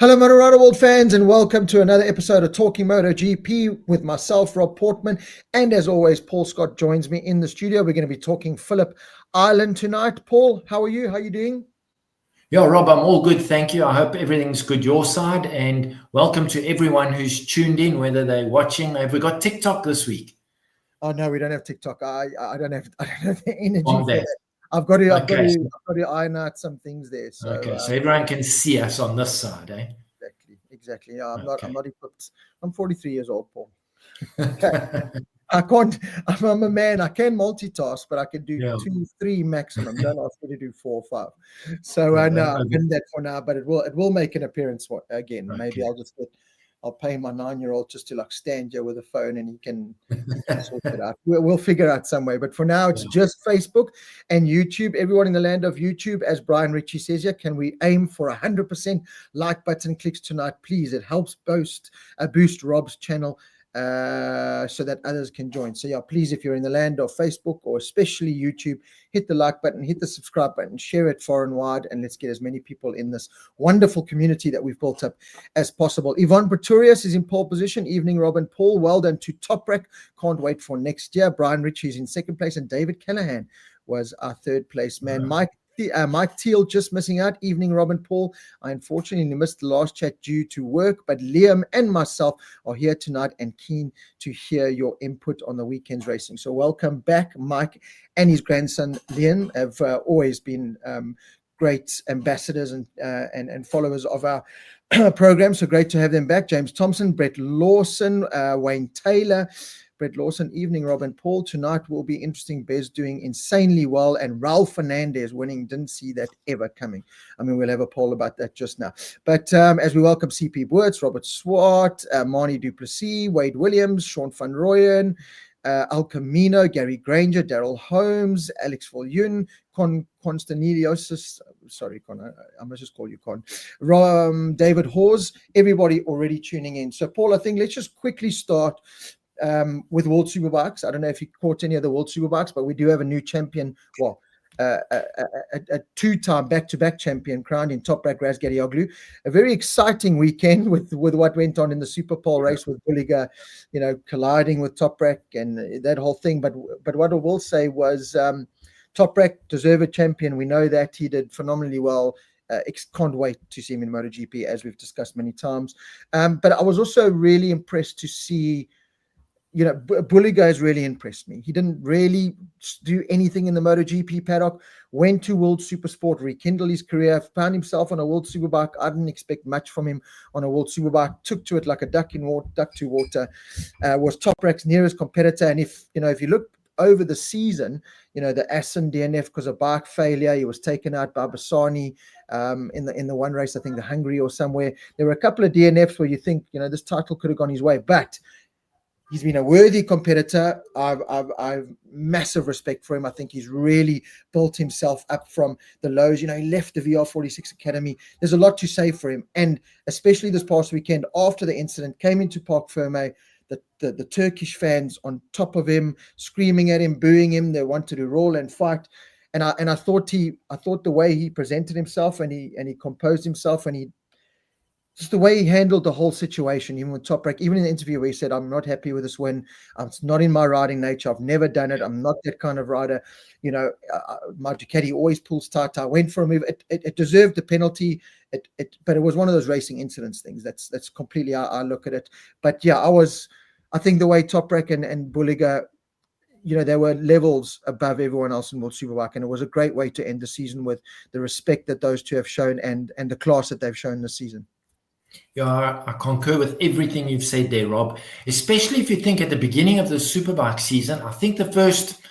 Hello, MotoGP World fans, and welcome to another episode of Talking MotoGP with myself, Rob Portman, and as always, Paul Scott joins me in the studio. We're going to be talking Phillip Island tonight. Paul, how are you? How are you doing? Yeah, Rob, I'm all good, thank you. I hope everything's good your side, and welcome to everyone who's tuned in, whether they're watching. Have we got TikTok this week? Oh no, we don't have TikTok. I don't have the energy On for that. that. I've got Okay. to iron out some things there. So So everyone can see us on this side, eh? exactly. Yeah, I'm Okay. not equipped. I'm 43 years old, Paul. I can't. I'm a man. I can multitask, but I can do Yeah. 2, 3 maximum. Don't ask me to do 4 or 5. So Yeah, no, I'm in that for now. But it will make an appearance again. Okay. Maybe I'll pay my 9-year-old just to like stand here with a phone, and he can sort it out. We'll figure out some way. But for now, it's just Facebook and YouTube. Everyone in the land of YouTube, as Brian Ritchie says here, can we aim for 100% like button clicks tonight, please? It helps boost Rob's channel, so that others can join. So yeah, please, if you're in the land of Facebook or especially YouTube, hit the like button, hit the subscribe button, share it far and wide, and let's get as many people in this wonderful community that we've built up as possible. Yvonne Pretorius is in pole position. Evening, Rob and Paul. Well done to Top Rack. Can't wait for next year. Brian Ritchie is in second place, and David Callahan was our third place man. Mike Teal just missing out. Evening, Rob and Paul. I unfortunately missed the last chat due to work, but Liam and myself are here tonight and keen to hear your input on the weekend's racing. So welcome back. Mike and his grandson Liam have always been great ambassadors and followers of our program. So great to have them back. James Thompson, Brett Lawson, Wayne Taylor. Brett Lawson, evening, Rob and Paul. Tonight will be interesting. Bez doing insanely well, and Raul Fernandez winning. Didn't see that ever coming. I mean, we'll have a poll about that just now. But as we welcome CP Boerts, Robert Swart, Marnie Duplessis, Wade Williams, Sean Van Rooyen, Al Camino, Gary Granger, Daryl Holmes, Alex Volyun, Constanidiosis, sorry, Con, I must just call you Con, David Hawes, everybody already tuning in. So, Paul, I think let's just quickly start with World Superbikes. I don't know if you caught any of the World Superbikes, but we do have a new champion. Well, a two-time back-to-back champion crowned in Top Rack Razgatlioglu. A very exciting weekend with what went on in the Super Pole race with Bulliger, colliding with Top Rack and that whole thing. But what I will say was Top Rack deserved champion. We know that he did phenomenally well. Can't wait to see him in MotoGP, as we've discussed many times. But I was also really impressed to see. Bulliger has really impressed me. He didn't really do anything in the MotoGP paddock, went to World Supersport, rekindled his career, found himself on a World Superbike. I didn't expect much from him on a World Superbike, took to it like a duck to water, was Top Rack's nearest competitor. And if you look over the season, the Assen DNF, because of bike failure, he was taken out by Bassani in the one race, I think the Hungary or somewhere. There were a couple of DNFs where you think, this title could have gone his way, but he's been a worthy competitor. I've massive respect for him. I think he's really built himself up from the lows. He left the VR46 Academy. There's a lot to say for him. And especially this past weekend, after the incident, came into Parc Ferme, the Turkish fans on top of him, screaming at him, booing him. They wanted to roll and fight. And I thought the way he presented himself and he composed himself, and just the way he handled the whole situation, even with Top Rack, even in the interview where he said, I'm not happy with this win. It's not in my riding nature. I've never done it. I'm not that kind of rider. My Ducati always pulls tight. I went for a move. It deserved the penalty. But it was one of those racing incidents things. That's completely how I look at it. But yeah, I think the way Top Rack and Bulliger, they were levels above everyone else in World Superbike, and it was a great way to end the season with the respect that those two have shown and the class that they've shown this season. Yeah, I concur with everything you've said there, Rob, especially if you think at the beginning of the Superbike season, I think the first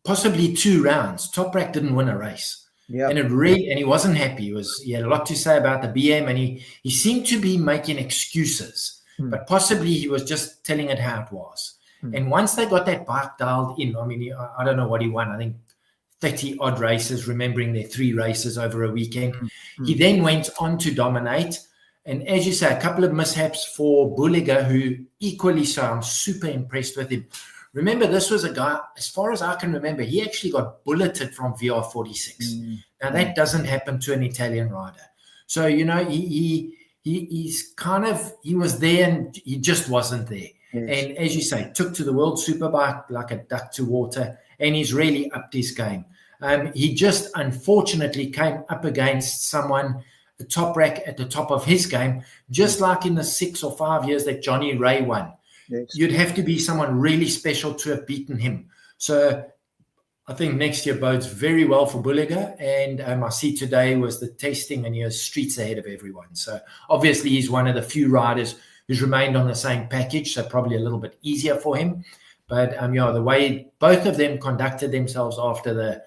possibly 2 rounds, Top Rack didn't win a race. Yeah. And he wasn't happy. He had a lot to say about the BM, and he seemed to be making excuses, but possibly he was just telling it how it was. And once they got that bike dialed in, I mean, I don't know what he won. I think 30 odd races, remembering their 3 races over a weekend. He then went on to dominate. And as you say, a couple of mishaps for Bulliger, who equally so. I'm super impressed with him. Remember, this was a guy, as far as I can remember, he actually got bulleted from VR46. Now, that doesn't happen to an Italian rider. So, he he was there and he just wasn't there. Yes. And as you say, took to the World Superbike like a duck to water, and he's really upped his game. He just unfortunately came up against someone, the top rack at the top of his game, just like in the 6 or 5 years that Johnny Ray won. Yes. You'd have to be someone really special to have beaten him. So I think next year bodes very well for Bulliger. And I see today was the testing, and he was streets ahead of everyone. So obviously he's one of the few riders who's remained on the same package, so probably a little bit easier for him. But the way both of them conducted themselves after the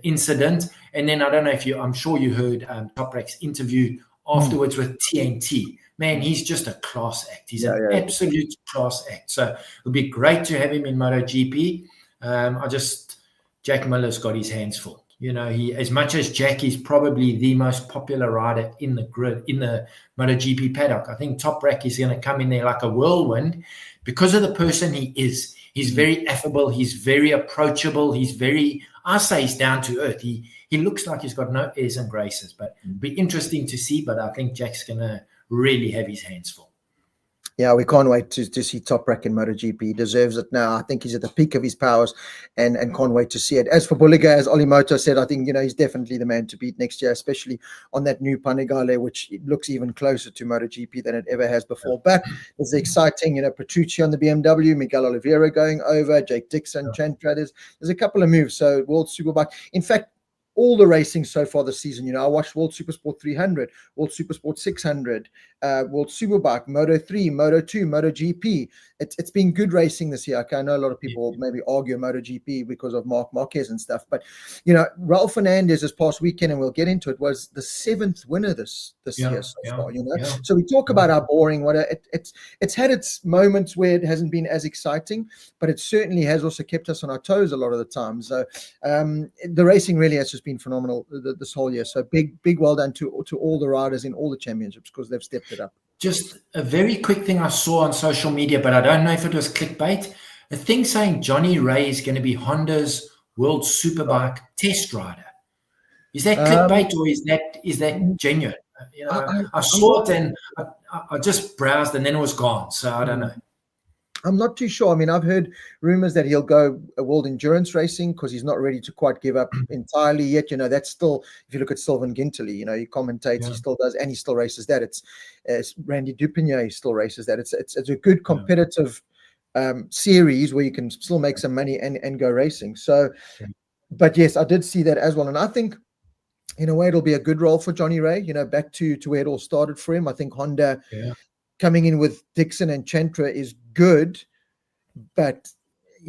incident, and then I don't know if I'm sure you heard Toprak's interview afterwards with TNT. Man, he's just a class act. He's an absolute class act. So it'll be great to have him in MotoGP. Jack Miller's got his hands full. He, as much as Jack is probably the most popular rider in the grid, in the MotoGP paddock, I think Toprak is going to come in there like a whirlwind because of the person he is. He's very affable. He's very approachable. He's down to earth. He looks like he's got no airs and graces, but it'll be interesting to see. But I think Jack's going to really have his hands full. Yeah, we can't wait to see Toprak in MotoGP. He deserves it now. I think he's at the peak of his powers and can't wait to see it. As for Bulliger, as Oli Moto said, I think, he's definitely the man to beat next year, especially on that new Panigale, which looks even closer to MotoGP than it ever has before. But it's exciting, Petrucci on the BMW, Miguel Oliveira going over, Jake Dixon, Chantra. There's a couple of moves. So World Superbike. In fact, all the racing so far this season, I watched World Supersport 300, World Supersport 600, World Superbike, Moto 3, Moto 2, MotoGP. It's been good racing this year. Okay, I know a lot of people maybe argue MotoGP because of Marc Marquez and stuff, but Raul Fernandez this past weekend, and we'll get into it, was the 7th winner this year so far. So we talk about how boring. It's had its moments where it hasn't been as exciting, but it certainly has also kept us on our toes a lot of the time. So the racing really has just been phenomenal this whole year. So big well done to all the riders in all the championships because they've stepped it up. Just a very quick thing I saw on social media, but I don't know if it was clickbait. A thing saying Johnny Ray is going to be Honda's World Superbike test rider. Is that clickbait or is that genuine? I saw it and I just browsed and then it was gone. So I don't know. I'm not too sure. I mean, I've heard rumors that he'll go world endurance racing because he's not ready to quite give up entirely yet. That's still, if you look at Sylvain Gintely, he commentates, he still does, and he still races that. It's Randy Dupigny, he still races that. It's a good competitive series where you can still make some money and go racing. So, but yes, I did see that as well. And I think, in a way, it'll be a good role for Johnny Ray, back to where it all started for him. I think Honda coming in with Dixon and Chantra is good, but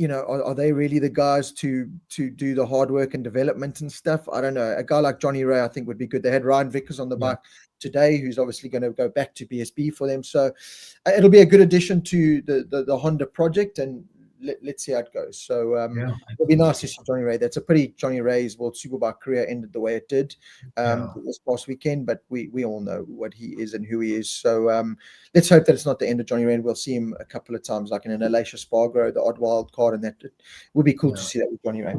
are they really the guys to do the hard work and development and stuff? I don't know. A guy like Johnny Ray, I think, would be good. They had Ryan Vickers on the bike today, who's obviously going to go back to BSB for them. So it'll be a good addition to the Honda project, and let's see how it goes. So it'll be nice to see Johnny Ray. That's a pretty Johnny Ray's World Superbike career ended the way it did this past weekend, but we all know what he is and who he is. So let's hope that it's not the end of Johnny Ray. We'll see him a couple of times, like in an Alacia Spargo, the odd wild card, and that it would be cool to see that with Johnny Ray.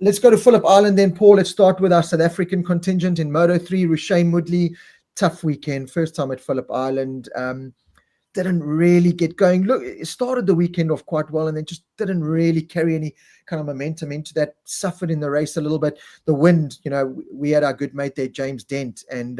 Let's go to Phillip Island then, Paul. Let's start with our South African contingent in Moto 3. Rushain Moodley, tough weekend. First time at Phillip Island. Didn't really get going. Look, it started the weekend off quite well and then just didn't really carry any kind of momentum into that. Suffered in the race a little bit. The wind, we had our good mate there, James Dent, and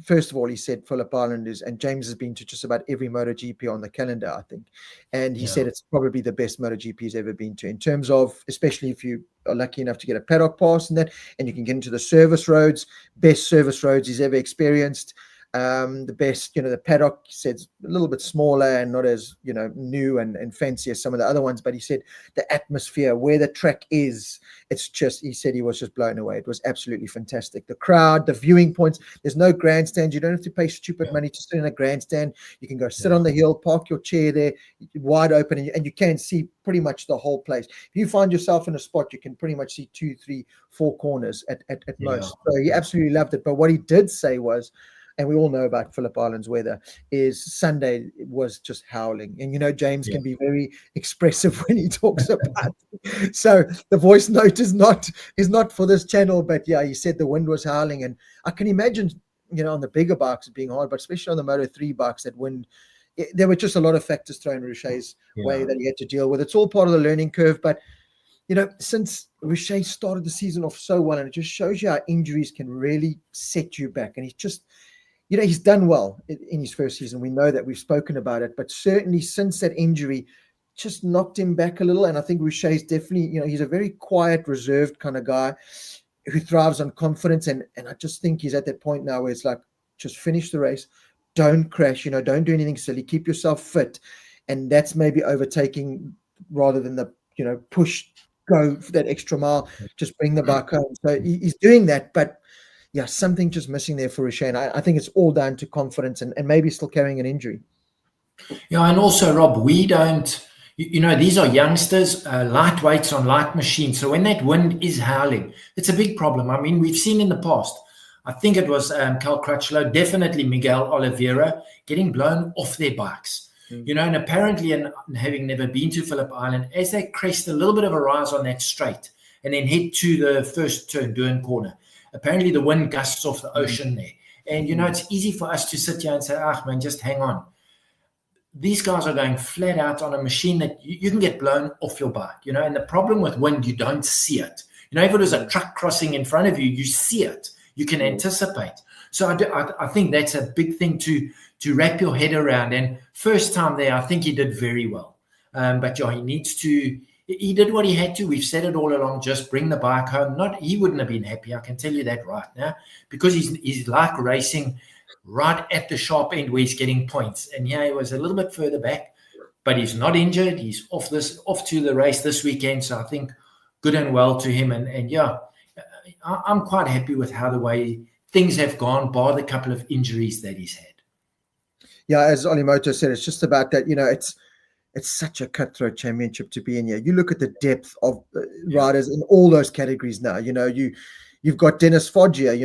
first of all, he said Phillip Island is, and James has been to just about every MotoGP on the calendar, I think, and he said it's probably the best MotoGP he's ever been to in terms of, especially if you are lucky enough to get a paddock pass and that, and you can get into the service roads, best service roads he's ever experienced. The best, the paddock, he said, a little bit smaller and not as, new and fancy as some of the other ones. But he said the atmosphere, where the track is, it's just, he said he was just blown away. It was absolutely fantastic. The crowd, the viewing points, there's no grandstands. You don't have to pay stupid money to sit in a grandstand. You can go sit on the hill, park your chair there, wide open, and you can see pretty much the whole place. If you find yourself in a spot, you can pretty much see 2, 3, 4 corners at most. So he absolutely loved it. But what he did say was, and we all know about Phillip Island's weather, is Sunday was just howling. And, James can be very expressive when he talks about it. So the voice note is not for this channel. But, yeah, he said the wind was howling. And I can imagine on the bigger bikes being hard, but especially on the Moto3 bikes that win, there were just a lot of factors thrown Richet's way that he had to deal with. It's all part of the learning curve, but since Richet started the season off so well, and it just shows you how injuries can really set you back. And he's just, he's done well in his first season. We know that, we've spoken about it, but certainly since that injury just knocked him back a little. And I think Richet's definitely, he's a very quiet, reserved kind of guy who thrives on confidence. And I just think he's at that point now where it's like, just finish the race. Don't crash, don't do anything silly. Keep yourself fit. And that's maybe overtaking rather than the, push, go for that extra mile, just bring the bike home. So he's doing that, but something just missing there for Richet. And I think it's all down to confidence and maybe still carrying an injury. Yeah, and also, Rob, we don't, these are youngsters, lightweights on light machines. So when that wind is howling, it's a big problem. I mean, we've seen in the past, I think it was Cal Crutchlow, definitely Miguel Oliveira, getting blown off their bikes. And apparently, and having never been to Phillip Island, as they crest a little bit of a rise on that straight and then head to the first turn, Durn corner, apparently the wind gusts off the ocean there. And, it's easy for us to sit here and say, man, just hang on. These guys are going flat out on a machine that you can get blown off your bike, and the problem with wind, you don't see it. If it was a truck crossing in front of you, you see it. You can anticipate. So I think that's a big thing to wrap your head around. And first time there, I think he did very well. But he did what he had to. We've said it all along, just bring the bike home. He wouldn't have been happy, I can tell you that right now, because he's like racing right at the sharp end where he's getting points. And he was a little bit further back, but he's not injured. He's off to the race this weekend. So I think good and well to him. And I'm quite happy with how the way things have gone, bar the couple of injuries that he's had. Yeah, as Olimoto said, it's just about that. It's such a cutthroat championship to be in here. You look at the depth of riders in all those categories now. You've got Dennis Foggia,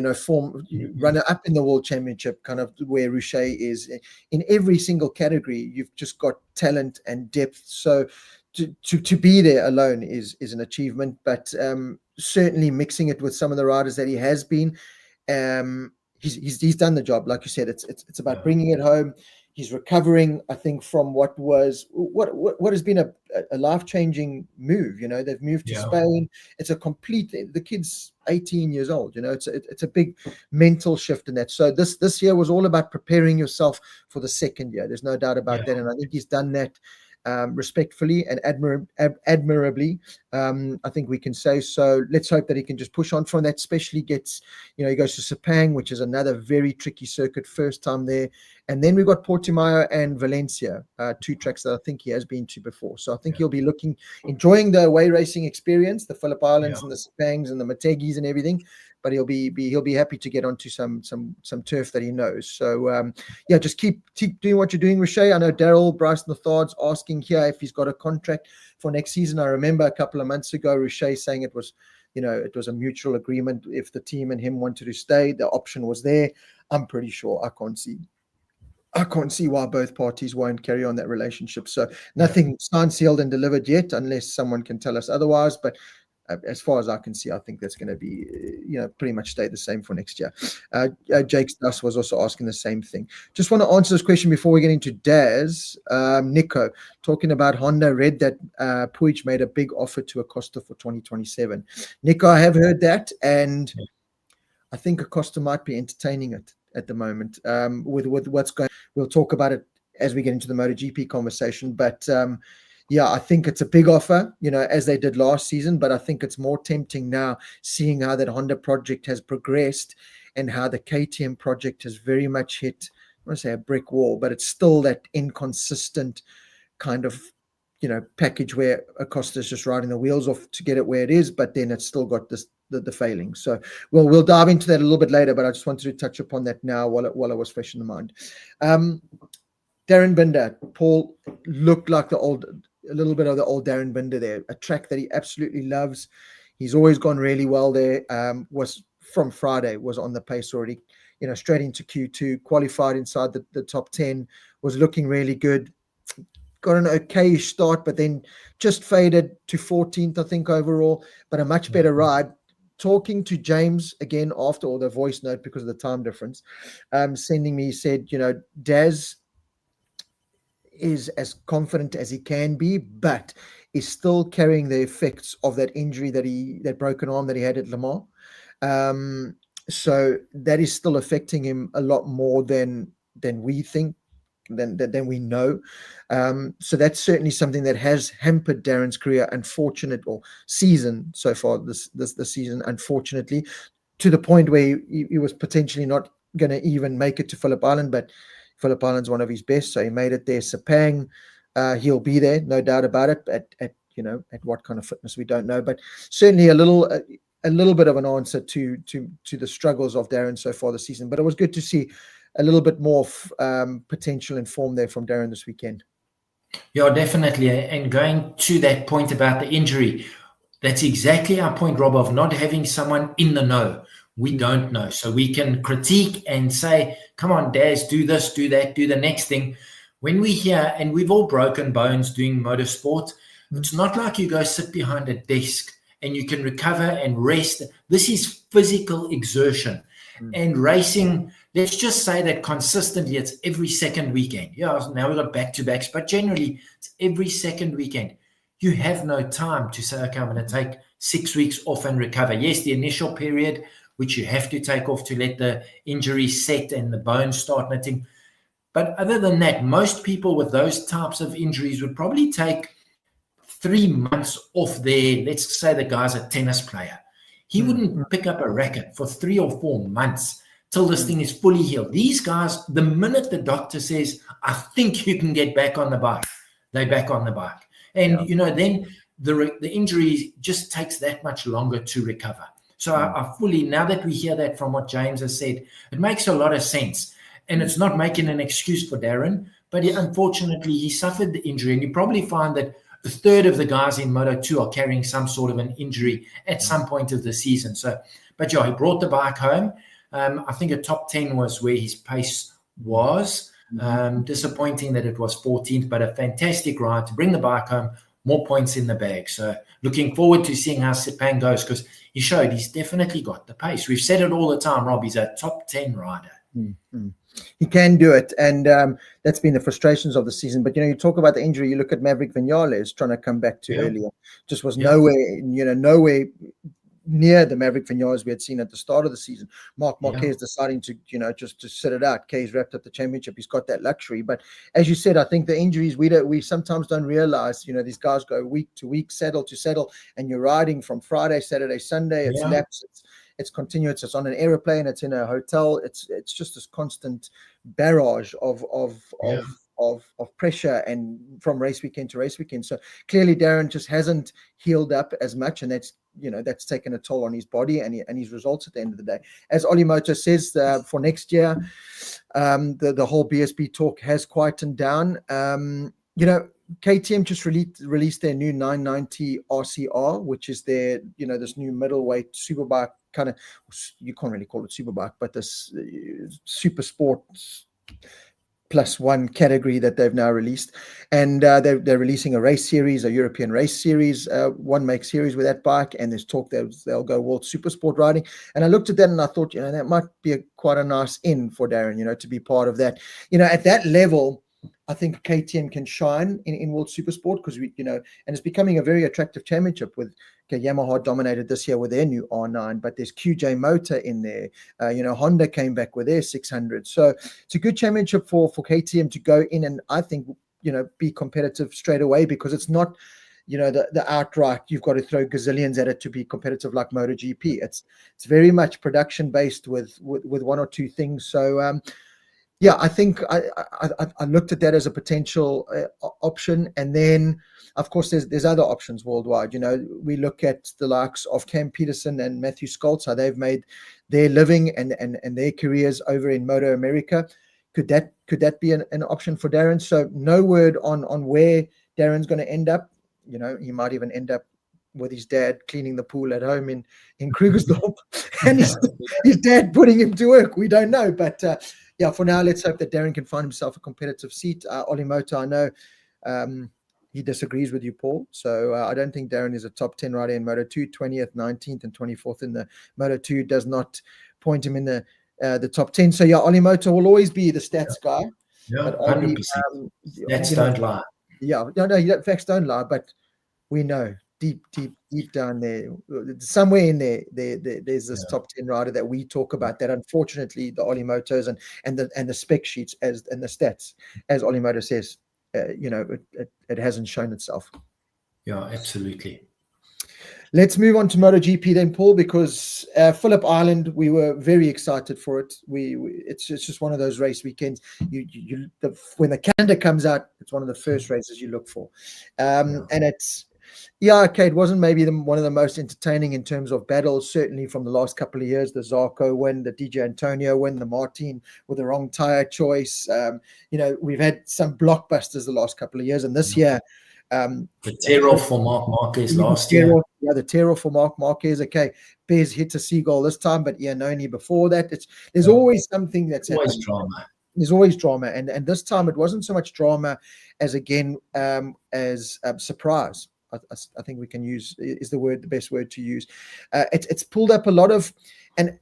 runner up in the World Championship, kind of where Richet is. In every single category, you've just got talent and depth. So to be there alone is an achievement. But certainly mixing it with some of the riders that he has been, he's done the job. Like you said, it's about bringing it home. He's recovering, I think, from what has been a life-changing move. They've moved to Spain. It's a complete. The kid's 18 years old. It's a big mental shift in that. So this year was all about preparing yourself for the second year. There's no doubt about that, and I think he's done that respectfully and admirably. I think we can say so. Let's hope that he can just push on from that, especially gets, he goes to Sepang, which is another very tricky circuit, first time there. And then we've got Portimao and Valencia, two tracks that I think he has been to before. So I think he'll be enjoying the away racing experience, the Phillip Islands and the Sepangs and the Motegis and everything. But he'll be happy to get onto some turf that he knows. So just keep doing what you're doing, Richet. I know Daryl Bryson Thard's asking here if he's got a contract for next season. I remember a couple of months ago, Richet saying it was a mutual agreement. If the team and him wanted to stay, the option was there. I'm pretty sure. I can't see why both parties won't carry on that relationship. So nothing signed, sealed, and delivered yet, unless someone can tell us otherwise. But as far as I can see, I think that's going to be, pretty much stay the same for next year. Jake Stuss was also asking the same thing. Just want to answer this question before we get into Daz. Nico, talking about Honda, read that Puig made a big offer to Acosta for 2027. Nico, I have heard that, and I think Acosta might be entertaining it at the moment with what's going. We'll talk about it as we get into the MotoGP conversation, but I think it's a big offer, as they did last season, but I think it's more tempting now, seeing how that Honda project has progressed and how the KTM project has very much hit, I want to say a brick wall, but it's still that inconsistent kind of, package where Acosta's just riding the wheels off to get it where it is, but then it's still got the failing. So we'll dive into that a little bit later, but I just wanted to touch upon that now while it was fresh in the mind. Darren Binder, Paul looked like a little bit of the old Darren Binder there, a track that he absolutely loves. He's always gone really well there. Was from Friday, was on the pace already, straight into Q2, qualified inside the top 10, was looking really good. Got an okay start, but then just faded to 14th, I think, overall, but a much better ride. talking to James again after all the voice note because of the time difference, sending me, he said, Daz is as confident as he can be, but is still carrying the effects of that injury, that broken arm that he had at Le Mans. So that is still affecting him a lot more than we think, than we know. So that's certainly something that has hampered Darren's career, or season so far this season, unfortunately, to the point where he was potentially not going to even make it to Phillip Island, but Phillip Island's one of his best, so he made it there. Sepang, he'll be there, no doubt about it. At what kind of fitness we don't know, but certainly a little bit of an answer to the struggles of Darren so far this season. But it was good to see a little bit more potential and form there from Darren this weekend. Yeah, definitely. And going to that point about the injury, that's exactly our point, Rob, of not having someone in the know. We don't know. So we can critique and say, come on, Daz, do this, do that, do the next thing. When we hear, and we've all broken bones doing motorsport, it's not like you go sit behind a desk and you can recover and rest. This is physical exertion. And racing, let's just say that consistently it's every second weekend. Yeah, now we've got back-to-backs, but generally it's every second weekend. You have no time to say, okay, I'm going to take 6 weeks off and recover. Yes, the initial period, which you have to take off to let the injury set and the bones start knitting. But other than that, most people with those types of injuries would probably take 3 months off their, let's say the guy's a tennis player. He wouldn't pick up a racket for 3 or 4 months till this thing is fully healed. These guys, the minute the doctor says, I think you can get back on the bike, they're back on the bike. And, then the injury just takes that much longer to recover. So I fully, now that we hear that from what James has said, it makes a lot of sense. And it's not making an excuse for Darren, but unfortunately he suffered the injury. And you probably find that a third of the guys in Moto2 are carrying some sort of an injury at some point of the season. So, but yeah, he brought the bike home. I think a top 10 was where his pace was. Disappointing that it was 14th, but a fantastic ride to bring the bike home, more points in the bag. So looking forward to seeing how Sepang goes, because he showed he's definitely got the pace. We've said it all the time, Rob, he's a top 10 rider. He can do it, and that's been the frustrations of the season. But you talk about the injury. You look at Maverick Vinales trying to come back to earlier, just was nowhere near the Maverick Vinales we had seen at the start of the season. Mark Marquez deciding to just to sit it out. Kay's wrapped up the championship. He's got that luxury. But as you said, I think the injuries we sometimes don't realize. These guys go week to week, saddle to saddle, and you're riding from Friday, Saturday, Sunday. It's laps. It's continuous. It's on an airplane. It's in a hotel. It's just this constant barrage of pressure, and from race weekend to race weekend. So clearly, Darren just hasn't healed up as much, and that's taken a toll on his body and his results at the end of the day. As Olimoto says, for next year, the whole BSB talk has quietened down. KTM just released their new 990 RCR, which is their, this new middleweight superbike kind of, you can't really call it superbike, but this super sport +1 category that they've now released. And they're releasing a race series, a European race series, one make series with that bike. And there's talk they'll go world super sport riding. And I looked at that and I thought, that might be quite a nice in for Darren, to be part of that. At that level, I think KTM can shine in World Supersport because and it's becoming a very attractive championship with Yamaha dominated this year with their new R9, but there's QJ Motor in there. Honda came back with their 600. So it's a good championship for KTM to go in and I think, be competitive straight away, because it's not, the outright, you've got to throw gazillions at it to be competitive like MotoGP. It's very much production based with one or two things. So, I think I looked at that as a potential option. And then, of course, there's other options worldwide. We look at the likes of Cam Peterson and Matthew Scholz, how they've made their living and their careers over in Moto America. Could that be an option for Darren? So no word on where Darren's going to end up. He might even end up with his dad cleaning the pool at home in Krugersdorp and his dad putting him to work. We don't know, but for now, let's hope that Darren can find himself a competitive seat. Olimoto, I know, he disagrees with you, Paul. So I don't think Darren is a top 10 rider in Moto2. 20th, 19th, and 24th in the Moto2 does not point him in the top 10. So yeah, Olimoto will always be the stats guy. Yeah, but 100%. Stats don't lie. Yeah, no, facts don't lie. But we know deep down there, somewhere in there's this top 10 rider that we talk about. That unfortunately the Olimotos and the spec sheets and the stats, as Olimoto says, it hasn't shown itself. Yeah, absolutely. Let's move on to MotoGP then, Paul, because Phillip Island, we were very excited for it. It's just one of those race weekends. When the calendar comes out, it's one of the first races you look for, and it's. Yeah, okay, it wasn't maybe one of the most entertaining in terms of battles, certainly from the last couple of years. The Zarco win, the DJ Antonio win, the Martin with the wrong tyre choice. We've had some blockbusters the last couple of years, and this year... the tear-off for Marc Marquez last year. Yeah, the tear-off for Marc Marquez. Okay, Bez hit a seagull this time, but Iannone before that. There's always something that's always happening. Drama. There's always drama, and this time it wasn't so much drama as, again, as surprise. I think we can use is the best word to use. It's pulled up a lot of, and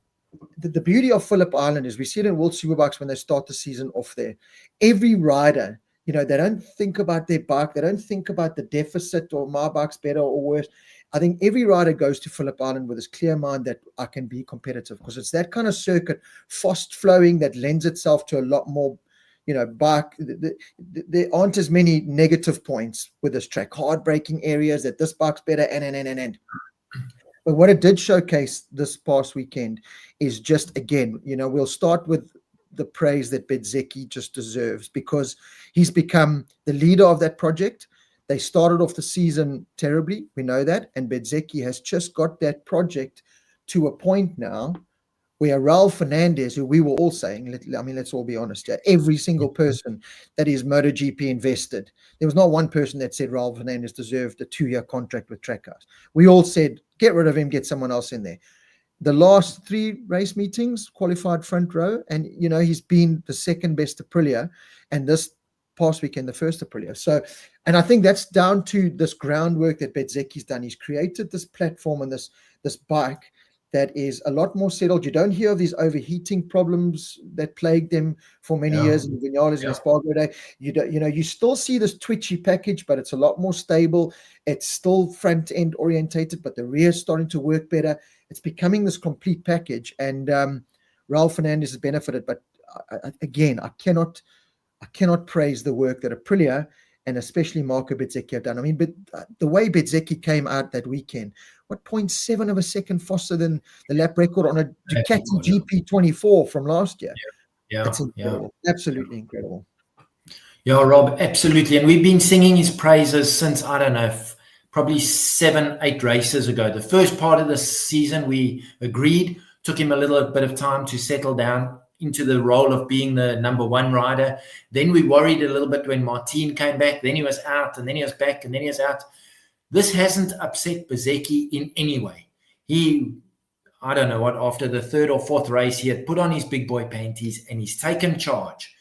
the beauty of Phillip Island is we see it in World Superbikes when they start the season off there. Every rider, they don't think about their bike, they don't think about the deficit or my bike's better or worse. I think every rider goes to Phillip Island with this clear mind that I can be competitive, because it's that kind of circuit, fast flowing, that lends itself to a lot more. Bike, there aren't as many negative points with this track, hard braking areas, that this bike's better, and. But what it did showcase this past weekend is just, again, we'll start with the praise that Bezzecchi just deserves, because he's become the leader of that project. They started off the season terribly, we know that, and Bezzecchi has just got that project to a point now where Raul Fernandez, who we were all saying, let's all be honest here, every single person that is MotoGP invested, there was not one person that said Raul Fernandez deserved a 2-year contract with Trackhouse. We all said, get rid of him, get someone else in there. The last 3 race meetings, qualified front row, and, he's been the second best Aprilia, and this past weekend, the first Aprilia. So, and I think that's down to this groundwork that Bezzecchi's done. He's created this platform and this bike that is a lot more settled. You don't hear of these overheating problems that plagued them for many years in Vinales and Espargaro Day. You still see this twitchy package, but it's a lot more stable. It's still front end orientated, but the rear is starting to work better. It's becoming this complete package, and Raul Fernandez has benefited. But again, I cannot praise the work that Aprilia and especially Marco Bezzecchi have done. But the way Bezzecchi came out that weekend, 0.7 of a second faster than the lap record on a Ducati GP24 from last year. That's incredible. Absolutely incredible. Yeah, Rob, absolutely. And we've been singing his praises since, I don't know, probably 7-8 races ago. The first part of the season, we agreed, took him a little bit of time to settle down into the role of being the number 1 rider. Then we worried a little bit when Martin came back. Then he was out, and then he was back, and then he was out. This hasn't upset Bezzecchi in any way. I don't know what, after the 3rd or 4th race, he had put on his big boy panties and he's taken charge.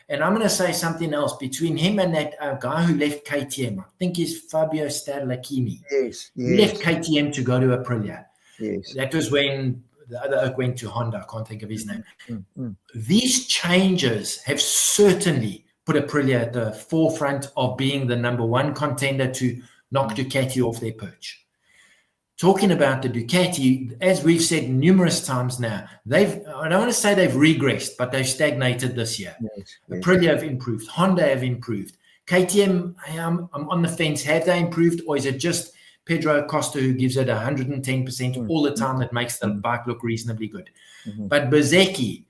And I'm going to say something else. Between him and that guy who left KTM, I think he's Fabio Stadlachini. Yes. He left KTM to go to Aprilia. Yes. That was when the other oak went to Honda. I can't think of his name. These changes have certainly put Aprilia at the forefront of being the number 1 contender to knock Ducati off their perch. Talking about the Ducati, as we've said numerous times now, I don't want to say they've regressed, but they've stagnated this year. Yes. Aprilia have improved. Honda have improved. KTM, I'm on the fence. Have they improved, or is it just Pedro Acosta who gives it 110% all the time that makes the bike look reasonably good? But Bezzecchi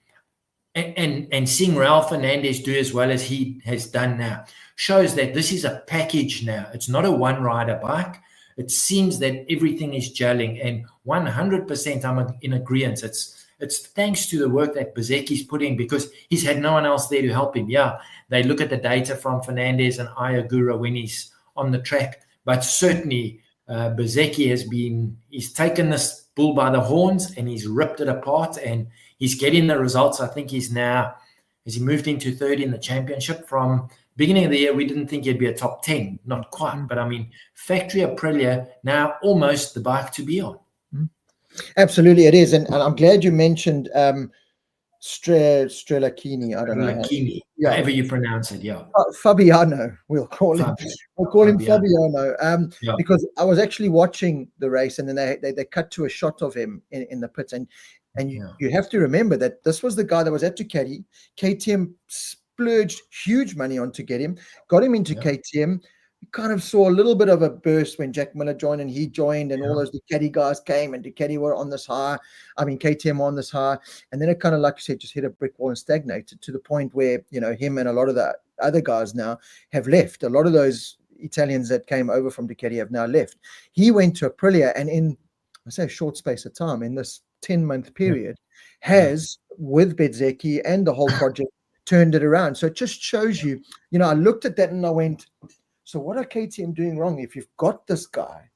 and seeing Raul Fernandez do as well as he has done now shows that this is a package now. It's not a one-rider bike. It seems that everything is gelling, and 100% I'm in agreement. It's thanks to the work that Bezzecchi's put in, because he's had no one else there to help him. Yeah, they look at the data from Fernandez and Ayagura when he's on the track, but certainly Bezzecchi he's taken this bull by the horns and he's ripped it apart, and he's getting the results. I think he's now, has he moved into 3rd in the championship from beginning of the year, we didn't think he'd be a top 10, not quite. But I mean, factory Aprilia, now almost the bike to be on. Absolutely, it is. And I'm glad you mentioned Strelachini. I don't know. However you pronounce it, yeah. Fabiano, we'll call him. We'll call him Fabiano. Because I was actually watching the race, and then they cut to a shot of him in the pits, and you have to remember that this was the guy that was at Ducati. KTM splurged huge money on to get him, got him into KTM. You kind of saw a little bit of a burst when Jack Miller joined, and he joined, and all those Ducati guys came, and Ducati were on this high. I mean, KTM on this high, and then it kind of, like you said, just hit a brick wall and stagnated to the point where, you know, him and a lot of the other guys now have left. A lot of those Italians that came over from Ducati have now left. He went to Aprilia, and in, I say, a short space of time, in this 10-month period, has, with Bezzecchi and the whole project, turned it around. So it just shows you, you know, I looked at that and I went, so what are KTM doing wrong if you've got this guy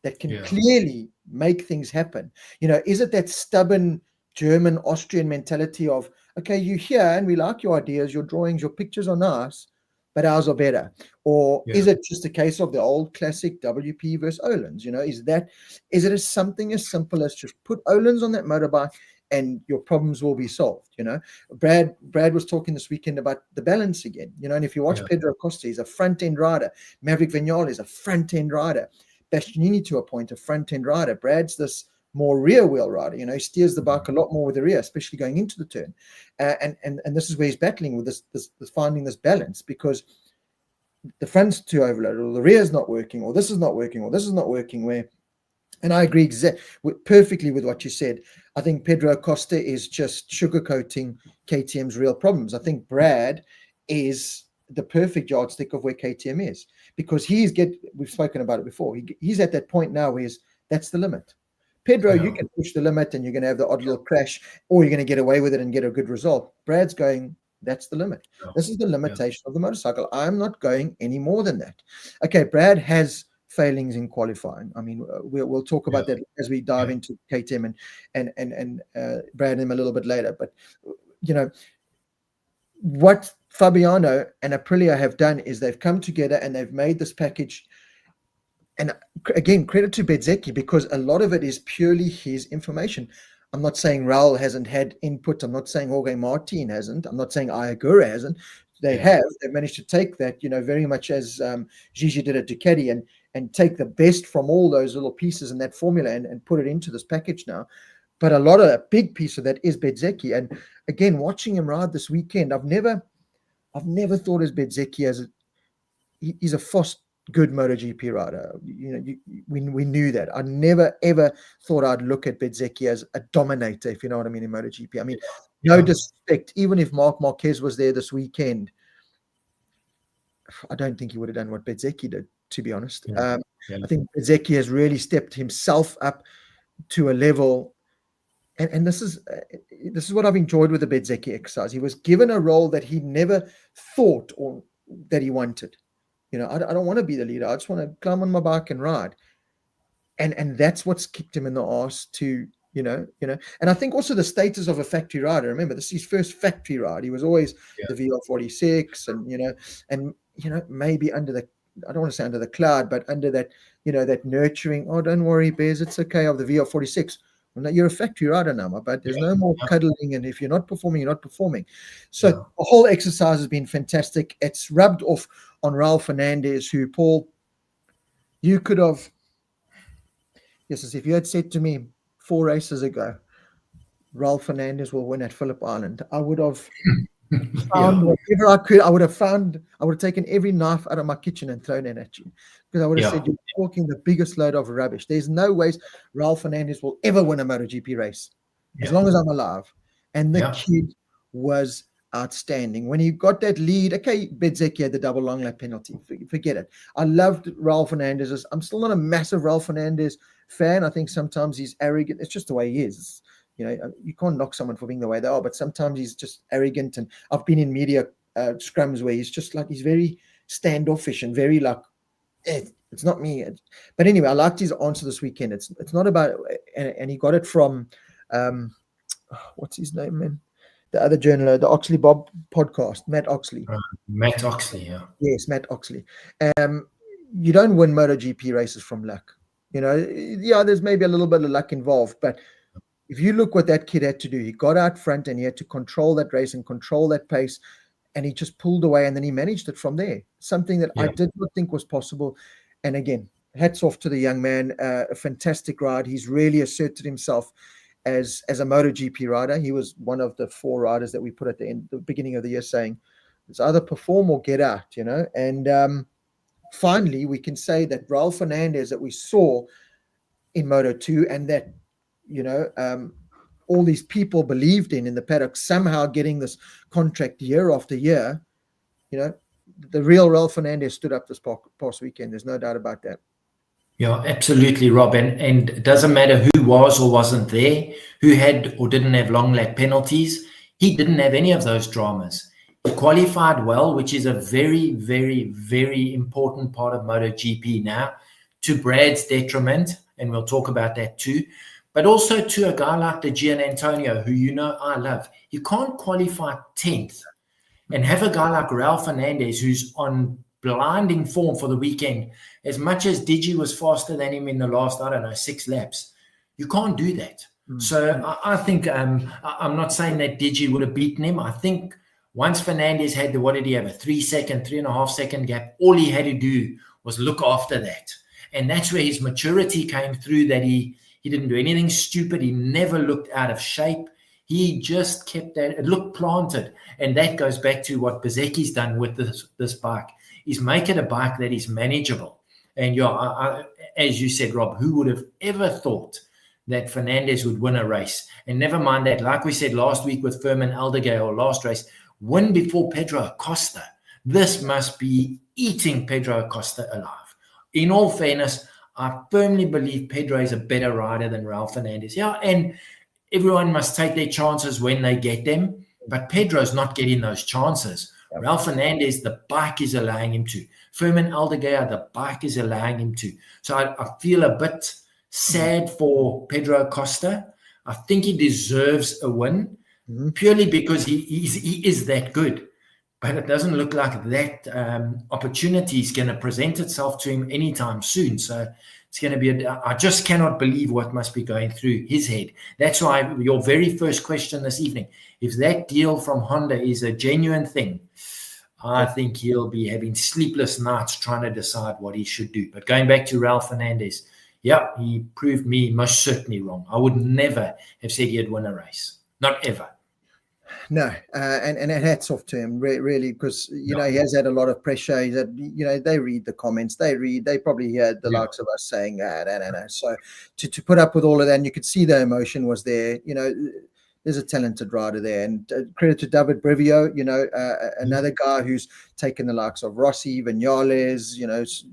that can clearly make things happen? You know, is it that stubborn German, Austrian mentality of, okay, you're here and we like your ideas, your drawings, your pictures are nice, but ours are better? Or is it just a case of the old classic WP versus Öhlins? You know, is it something as simple as just put Öhlins on that motorbike and your problems will be solved? You know, Brad was talking this weekend about the balance again, you know, and if you watch Pedro Costa, he's a front-end rider. Maverick Vignale is a front-end rider. Bastianini, to a point, a front-end rider. Brad's this more rear-wheel rider. You know, he steers the bike a lot more with the rear, especially going into the turn. And this is where he's battling with this finding this balance, because the front's too overloaded, or the rear's not working, or this is not working, or this is not working, where... And I agree perfectly with what you said. I think Pedro Costa is just sugarcoating KTM's real problems. I think Brad is the perfect yardstick of where KTM is, because we've spoken about it before. He's at that point now where that's the limit. Pedro, you can push the limit and you're going to have the odd little crash, or you're going to get away with it and get a good result. Brad's going, that's the limit. This is the limitation of the motorcycle. I'm not going any more than that. Okay, Brad has failings in qualifying. I mean, we'll talk about that as we dive into KTM and Brad and him a little bit later. But, you know, what Fabiano and Aprilia have done is they've come together and they've made this package. And again, credit to Bezzecchi, because a lot of it is purely his information. I'm not saying Raul hasn't had input. I'm not saying Jorge Martin hasn't. I'm not saying Ayagura hasn't. They've managed to take that, you know, very much as Gigi did at Ducati, and take the best from all those little pieces in that formula and put it into this package now. But a big piece of that is Bezzecchi. And again, watching him ride this weekend, I've never thought as Bezzecchi as he's a fast, good MotoGP rider. You know, we knew that. I never ever thought I'd look at Bezzecchi as a dominator, if you know what I mean, in MotoGP. I mean, no disrespect. Even if Marc Marquez was there this weekend, I don't think he would have done what Bezzecchi did, to be honest. I think Bezzecchi has really stepped himself up to a level, and this is what I've enjoyed with the Bezzecchi exercise. He was given a role that he never thought or that he wanted. You know, I don't want to be the leader. I just want to climb on my bike and ride. And that's what's kicked him in the arse to, you know. And I think also the status of a factory rider. Remember, this is his first factory ride. He was always the VR46, and maybe under the, I don't want to say under the cloud, but under that, you know, that nurturing, oh, don't worry, Bez, it's okay, of the VR46. Well, no, you're a factory rider now, but there's no more cuddling, and if you're not performing, you're not performing. So the whole exercise has been fantastic. It's rubbed off on Raul Fernandez, who, Paul, you could have, as if you had said to me 4 races ago, Raul Fernandez will win at Phillip Island, I would have found whatever I could. I would have taken every knife out of my kitchen and thrown it at you, because I would have said, you're talking the biggest load of rubbish. There's no ways Raul Fernandez will ever win a MotoGP race as long as I'm alive. And the kid was outstanding. When he got that lead, okay, Bezzecchi had the double long lap penalty. Forget it. I loved Raul Fernandez. I'm still not a massive Raul Fernandez fan. I think sometimes he's arrogant. It's just the way he is. You know, you can't knock someone for being the way they are, but sometimes he's just arrogant. And I've been in media scrums where he's just like, he's very standoffish and very like, it's not me. But anyway, I liked his answer this weekend. It's not about, and he got it from, what's his name, man? other journalist, the Oxley Bob podcast, Matt Oxley. Matt Oxley, yeah. Yes, Matt Oxley. You don't win MotoGP races from luck. There's maybe a little bit of luck involved, but if you look what that kid had to do, he got out front and he had to control that race and control that pace, and he just pulled away and then he managed it from there. Something that I did not think was possible. And again, hats off to the young man. A fantastic ride. He's really asserted himself as a MotoGP rider. He was one of the 4 riders that we put at the beginning of the year saying, it's either perform or get out, and finally we can say that Raul Fernandez that we saw in Moto2 and that, all these people believed in the paddock, somehow getting this contract year after year, the real Raul Fernandez stood up this past weekend. There's no doubt about that. Yeah, absolutely, Rob. And it doesn't matter who was or wasn't there, who had or didn't have long lap penalties. He didn't have any of those dramas. He qualified well, which is a very, very, very important part of MotoGP now, to Brad's detriment, and we'll talk about that too, but also to a guy like the Gian Antonio, who I love. You can't qualify 10th and have a guy like Raul Fernandez, who's on blinding form for the weekend, as much as Digi was faster than him in the last, 6 laps. You can't do that. So I think I'm not saying that Digi would have beaten him. I think once Fernandez had what did he have, a 3.5 second gap, all he had to do was look after that. And that's where his maturity came through, that he didn't do anything stupid. He never looked out of shape. He just kept that, it looked planted. And that goes back to what Bezecchi's done with this bike, is make it a bike that is manageable. And as you said, Rob, who would have ever thought that Fernandez would win a race? And never mind that, like we said last week with Firmin Aldeguer, or last race, win before Pedro Acosta. This must be eating Pedro Acosta alive. In all fairness, I firmly believe Pedro is a better rider than Raul Fernandez. Yeah, and everyone must take their chances when they get them, but Pedro's not getting those chances. Raul Fernandez, the bike is allowing him to. Firmin Aldeguer, the bike is allowing him to. So I feel a bit sad for Pedro Acosta. I think he deserves a win, purely because he is that good. But it doesn't look like that opportunity is going to present itself to him anytime soon. So it's going to be I just cannot believe what must be going through his head. That's why your very first question this evening, if that deal from Honda is a genuine thing, I think he'll be having sleepless nights trying to decide what he should do. But going back to Raul Fernandez, he proved me most certainly wrong. I would never have said he'd win a race. Not ever. No, and hats off to him, really, because he has had a lot of pressure. He's had, they read the comments, they probably hear the likes of us saying, no. So to put up with all of that, and you could see the emotion was there. There's a talented rider there, and credit to David Brivio, another guy who's taken the likes of Rossi, Vinales,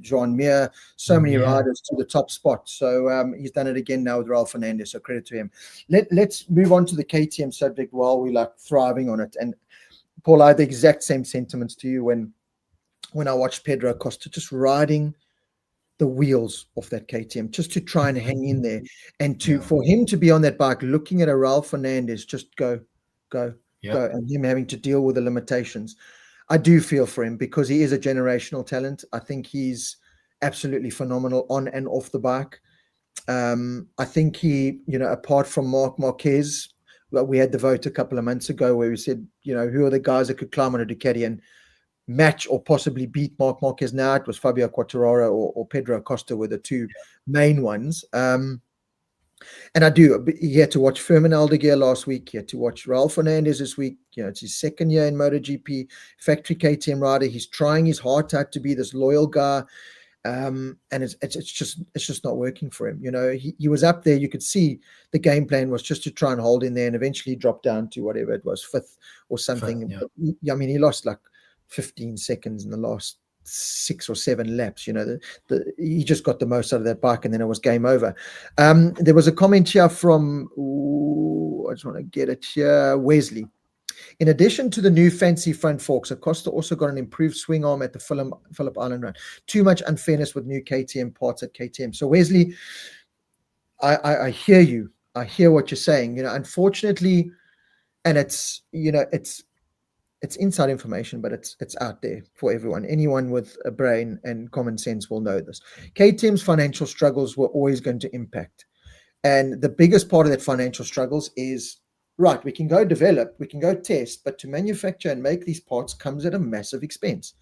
Jean Mir, so many riders to the top spot. So he's done it again now with Raul Fernandez. So credit to him. Let's move on to the KTM subject while we're thriving on it. And Paul, I had the exact same sentiments to you when I watched Pedro Acosta just riding the wheels of that KTM, just to try and hang in there, and for him to be on that bike looking at a Raul Fernandez just go, and him having to deal with the limitations. I do feel for him, because he is a generational talent. I think he's absolutely phenomenal on and off the bike. I think he, apart from Marc Marquez, we had the vote a couple of months ago where we said, who are the guys that could climb on a Ducati and match or possibly beat Marc Marquez. Now it was Fabio Quartararo or Pedro Acosta were the two main ones. And he had to watch Firmin Aldeguer last week. He had to watch Raul Fernandez this week. It's his second year in MotoGP, factory KTM rider. He's trying his heart out to be this loyal guy. And it's just not working for him. He was up there. You could see the game plan was just to try and hold in there, and eventually drop down to whatever it was, 5th or something. He lost 15 seconds in the last 6 or 7 laps. He just got the most out of that bike, and then it was game over. There was a comment here from, I just want to get it here, Wesley. In addition to the new fancy front forks, Acosta also got an improved swing arm at the Phillip Island run. Too much unfairness with new KTM parts at KTM. So Wesley, I hear you. I hear what you're saying. Unfortunately, and it's, it's inside information, but it's out there for everyone. Anyone with a brain and common sense will know this. KTM's financial struggles were always going to impact. And the biggest part of that financial struggles is, right, we can go develop, we can go test, but to manufacture and make these parts comes at a massive expense.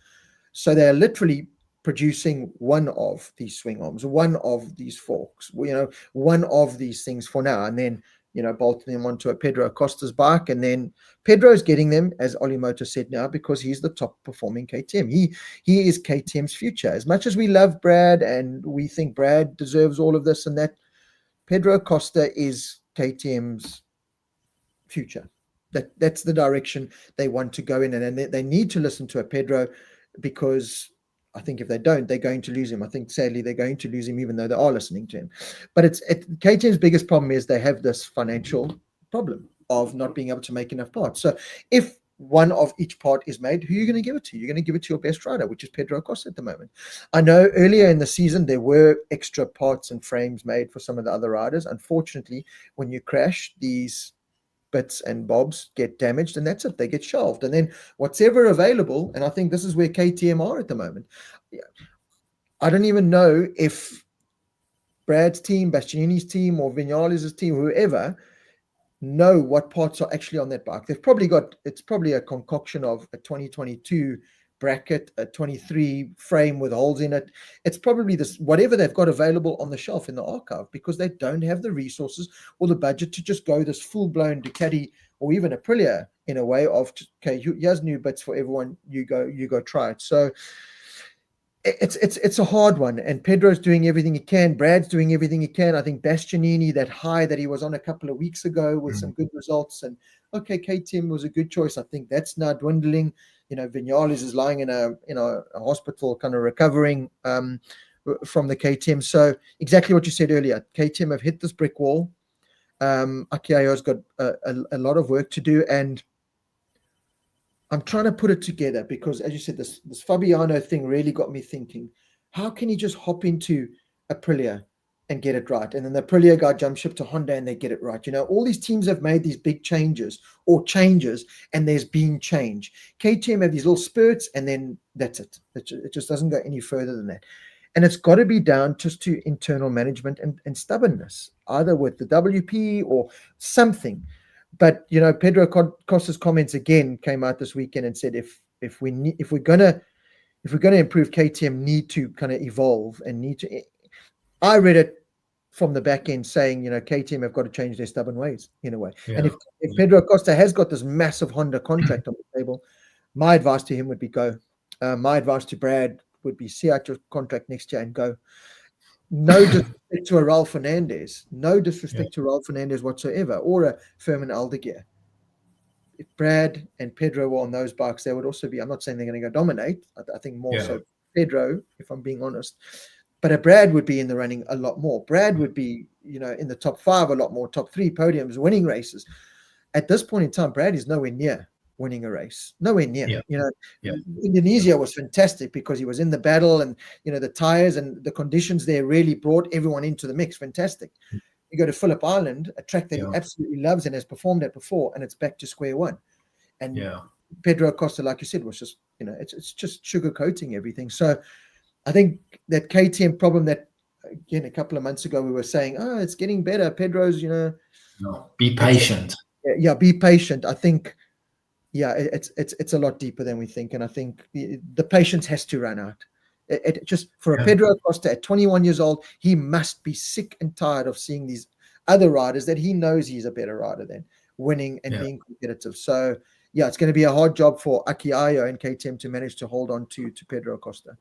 So they're literally producing one of these swing arms, one of these forks, one of these things for now, and then, bolting them onto a Pedro Acosta's bike. And then Pedro's getting them, as Olimoto said now, because he's the top performing KTM. He is KTM's future. As much as we love Brad and we think Brad deserves all of this and that, Pedro Acosta is KTM's future. That's the direction they want to go in, and they need to listen to a Pedro, because I think if they don't, they're going to lose him. I think sadly they're going to lose him, even though they are listening to him. But KTM's biggest problem is they have this financial problem of not being able to make enough parts. So if one of each part is made, who are you going to give it to? You're going to give it to your best rider, which is Pedro Acosta at the moment. I know earlier in the season there were extra parts and frames made for some of the other riders. Unfortunately, when you crash, these bits and bobs get damaged, and that's it. They get shelved, and then what's ever available, and I think this is where KTM are at the moment. I don't even know if Brad's team, Bastianini's team, or Vinales' team, whoever, know what parts are actually on that bike. They've probably it's probably a concoction of a 2022 bracket, a 23 frame with holes in it. It's probably this, whatever they've got available on the shelf in the archive, because they don't have the resources or the budget to just go this full-blown Ducati or even Aprilia in a way of, okay, here's new bits for everyone, you go try it. So it's a hard one, and Pedro's doing everything he can. Brad's doing everything he can. I think Bastianini, that high that he was on a couple of weeks ago with some good results, and okay, KTM was a good choice. I think that's now dwindling. Vinales is lying in a hospital, kind of recovering from the KTM. So exactly what you said earlier, KTM have hit this brick wall. Aki Ayo's got a lot of work to do, and I'm trying to put it together because, as you said, this Fabiano thing really got me thinking. How can he just hop into Aprilia and get it right? And then the Aprilia guy jumps ship to Honda and they get it right. All these teams have made these big changes, and there's been change. KTM have these little spurts, and then that's it. It just doesn't go any further than that. And it's got to be down just to internal management and stubbornness, either with the WP or something. But Pedro Acosta's comments again came out this weekend and said if we're gonna improve, KTM need to kind of evolve and need to. I read it from the back end saying KTM have got to change their stubborn ways in a way. Yeah. And if Pedro Acosta has got this massive Honda contract on the table, my advice to him would be go. My advice to Brad would be see out your contract next year and go. No disrespect to a Raul Fernandez. No disrespect to Raul Fernandez whatsoever, or a Furman Aldeguer. If Brad and Pedro were on those bikes, they would also be. I'm not saying they're going to go dominate. I think more so Pedro, if I'm being honest. But a Brad would be in the running a lot more. Brad would be, in the top 5 a lot more, top 3 podiums, winning races. At this point in time, Brad is nowhere near winning a race, nowhere near. Indonesia was fantastic because he was in the battle, and the tires and the conditions there really brought everyone into the mix. Fantastic. You go to Phillip Island, a track that he absolutely loves and has performed at before, and it's back to square one. And Pedro Acosta, like you said, was just it's just sugarcoating everything. So I think that KTM problem that, again, a couple of months ago we were saying, it's getting better, Pedro's be patient. Be patient. I think it's a lot deeper than we think, and I think the patience has to run out. It just, for a Pedro Acosta at 21 years old, he must be sick and tired of seeing these other riders that he knows he's a better rider than, winning and being competitive. So it's going to be a hard job for Aki Ayo and KTM to manage to hold on to Pedro Acosta.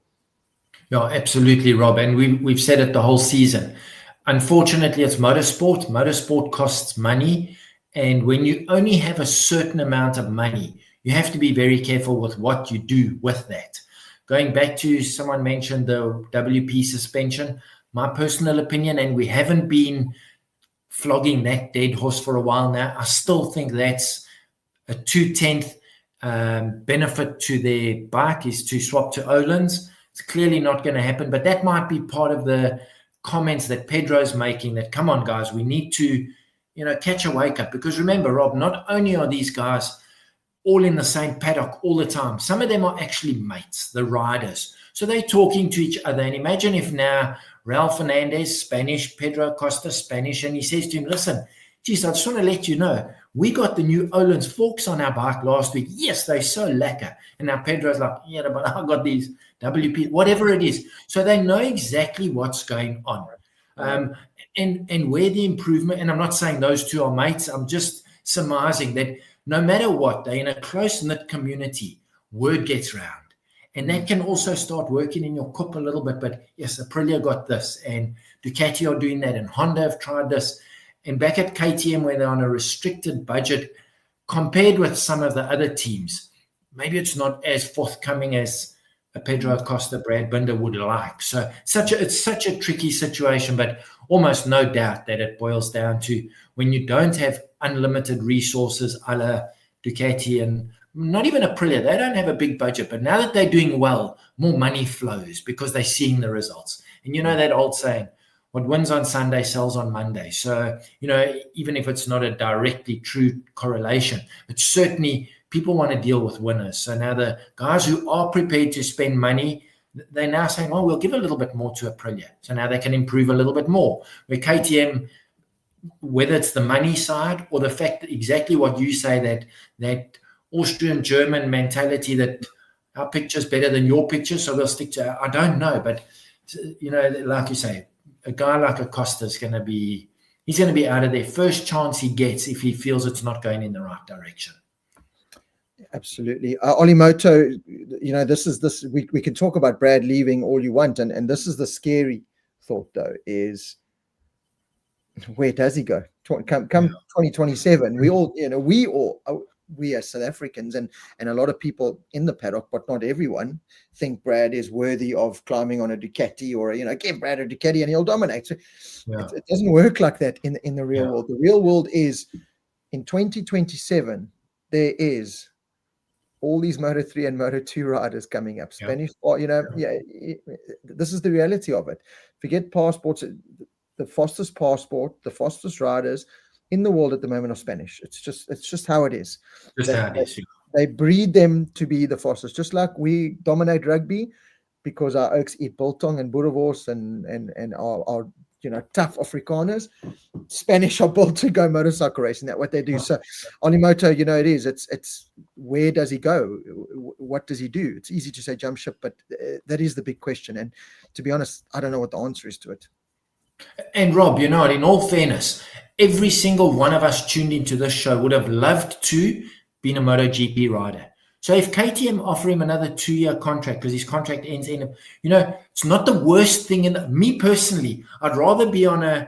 Yeah, absolutely, Rob, and we've said it the whole season. Unfortunately, it's motorsport. Motorsport costs money. And when you only have a certain amount of money, you have to be very careful with what you do with that. Going back to, someone mentioned the WP suspension, my personal opinion, and we haven't been flogging that dead horse for a while now, I still think that's a 2/10 benefit to their bike is to swap to Öhlins. It's clearly not going to happen, but that might be part of the comments that Pedro's making, that, come on, guys, we need to catch a wake up. Because remember, Rob, not only are these guys all in the same paddock all the time, some of them are actually mates, the riders. So they're talking to each other. And imagine if now Raul Fernandez, Spanish, Pedro Acosta, Spanish, and he says to him, listen, geez, I just want to let you know, we got the new Öhlins forks on our bike last week. Yes, they're so lacquer. And now Pedro's like, yeah, but I got these WP, whatever it is. So they know exactly what's going on. And where the improvement, and I'm not saying those two are mates, I'm just surmising that no matter what, they're in a close-knit community, word gets round. And that can also start working in your cup a little bit. But yes, Aprilia got this, and Ducati are doing that, and Honda have tried this. And back at KTM, where they're on a restricted budget, compared with some of the other teams, maybe it's not as forthcoming as a Pedro Acosta, Brad Binder would like. So it's such a tricky situation, but almost no doubt that it boils down to when you don't have unlimited resources a la Ducati and not even Aprilia. They don't have a big budget, but now that they're doing well, more money flows because they're seeing the results. And you know that old saying, what wins on Sunday sells on Monday. So, even if it's not a directly true correlation, it's certainly people want to deal with winners. So now the guys who are prepared to spend money, they're now saying, well, we'll give a little bit more to Aprilia. So now they can improve a little bit more. Where KTM, whether it's the money side or the fact that exactly what you say, that Austrian-German mentality that our picture's better than your picture, so we'll stick to I don't know. But, like you say, a guy like Acosta is going to be out of there first chance he gets if he feels it's not going in the right direction. Absolutely. Olimoto, we can talk about Brad leaving all you want. And this is the scary thought, though, is where does he go? Come 2027, we as South Africans and a lot of people in the paddock, but not everyone, think Brad is worthy of climbing on a Ducati or, give Brad a Ducati and he'll dominate. So it doesn't work like that in the real world. The real world is in 2027, there is all these Moto3 and Moto2 riders coming up. Spanish, this is the reality of it. Forget passports. The fastest passport, the fastest riders in the world at the moment are Spanish. It's just how it is. They breed them to be the fastest, just like we dominate rugby because our oaks eat biltong and boerewors and are tough Afrikaners. Spanish are built to go motorcycle racing. That's what they do. So Olimoto, it's where does he go? What does he do? It's easy to say jump ship, but that is the big question. And to be honest, I don't know what the answer is to it. And Rob, in all fairness, every single one of us tuned into this show would have loved to be a MotoGP rider. So if KTM offer him another 2-year contract because his contract ends in, it's not the worst thing. Me personally, I'd rather be on a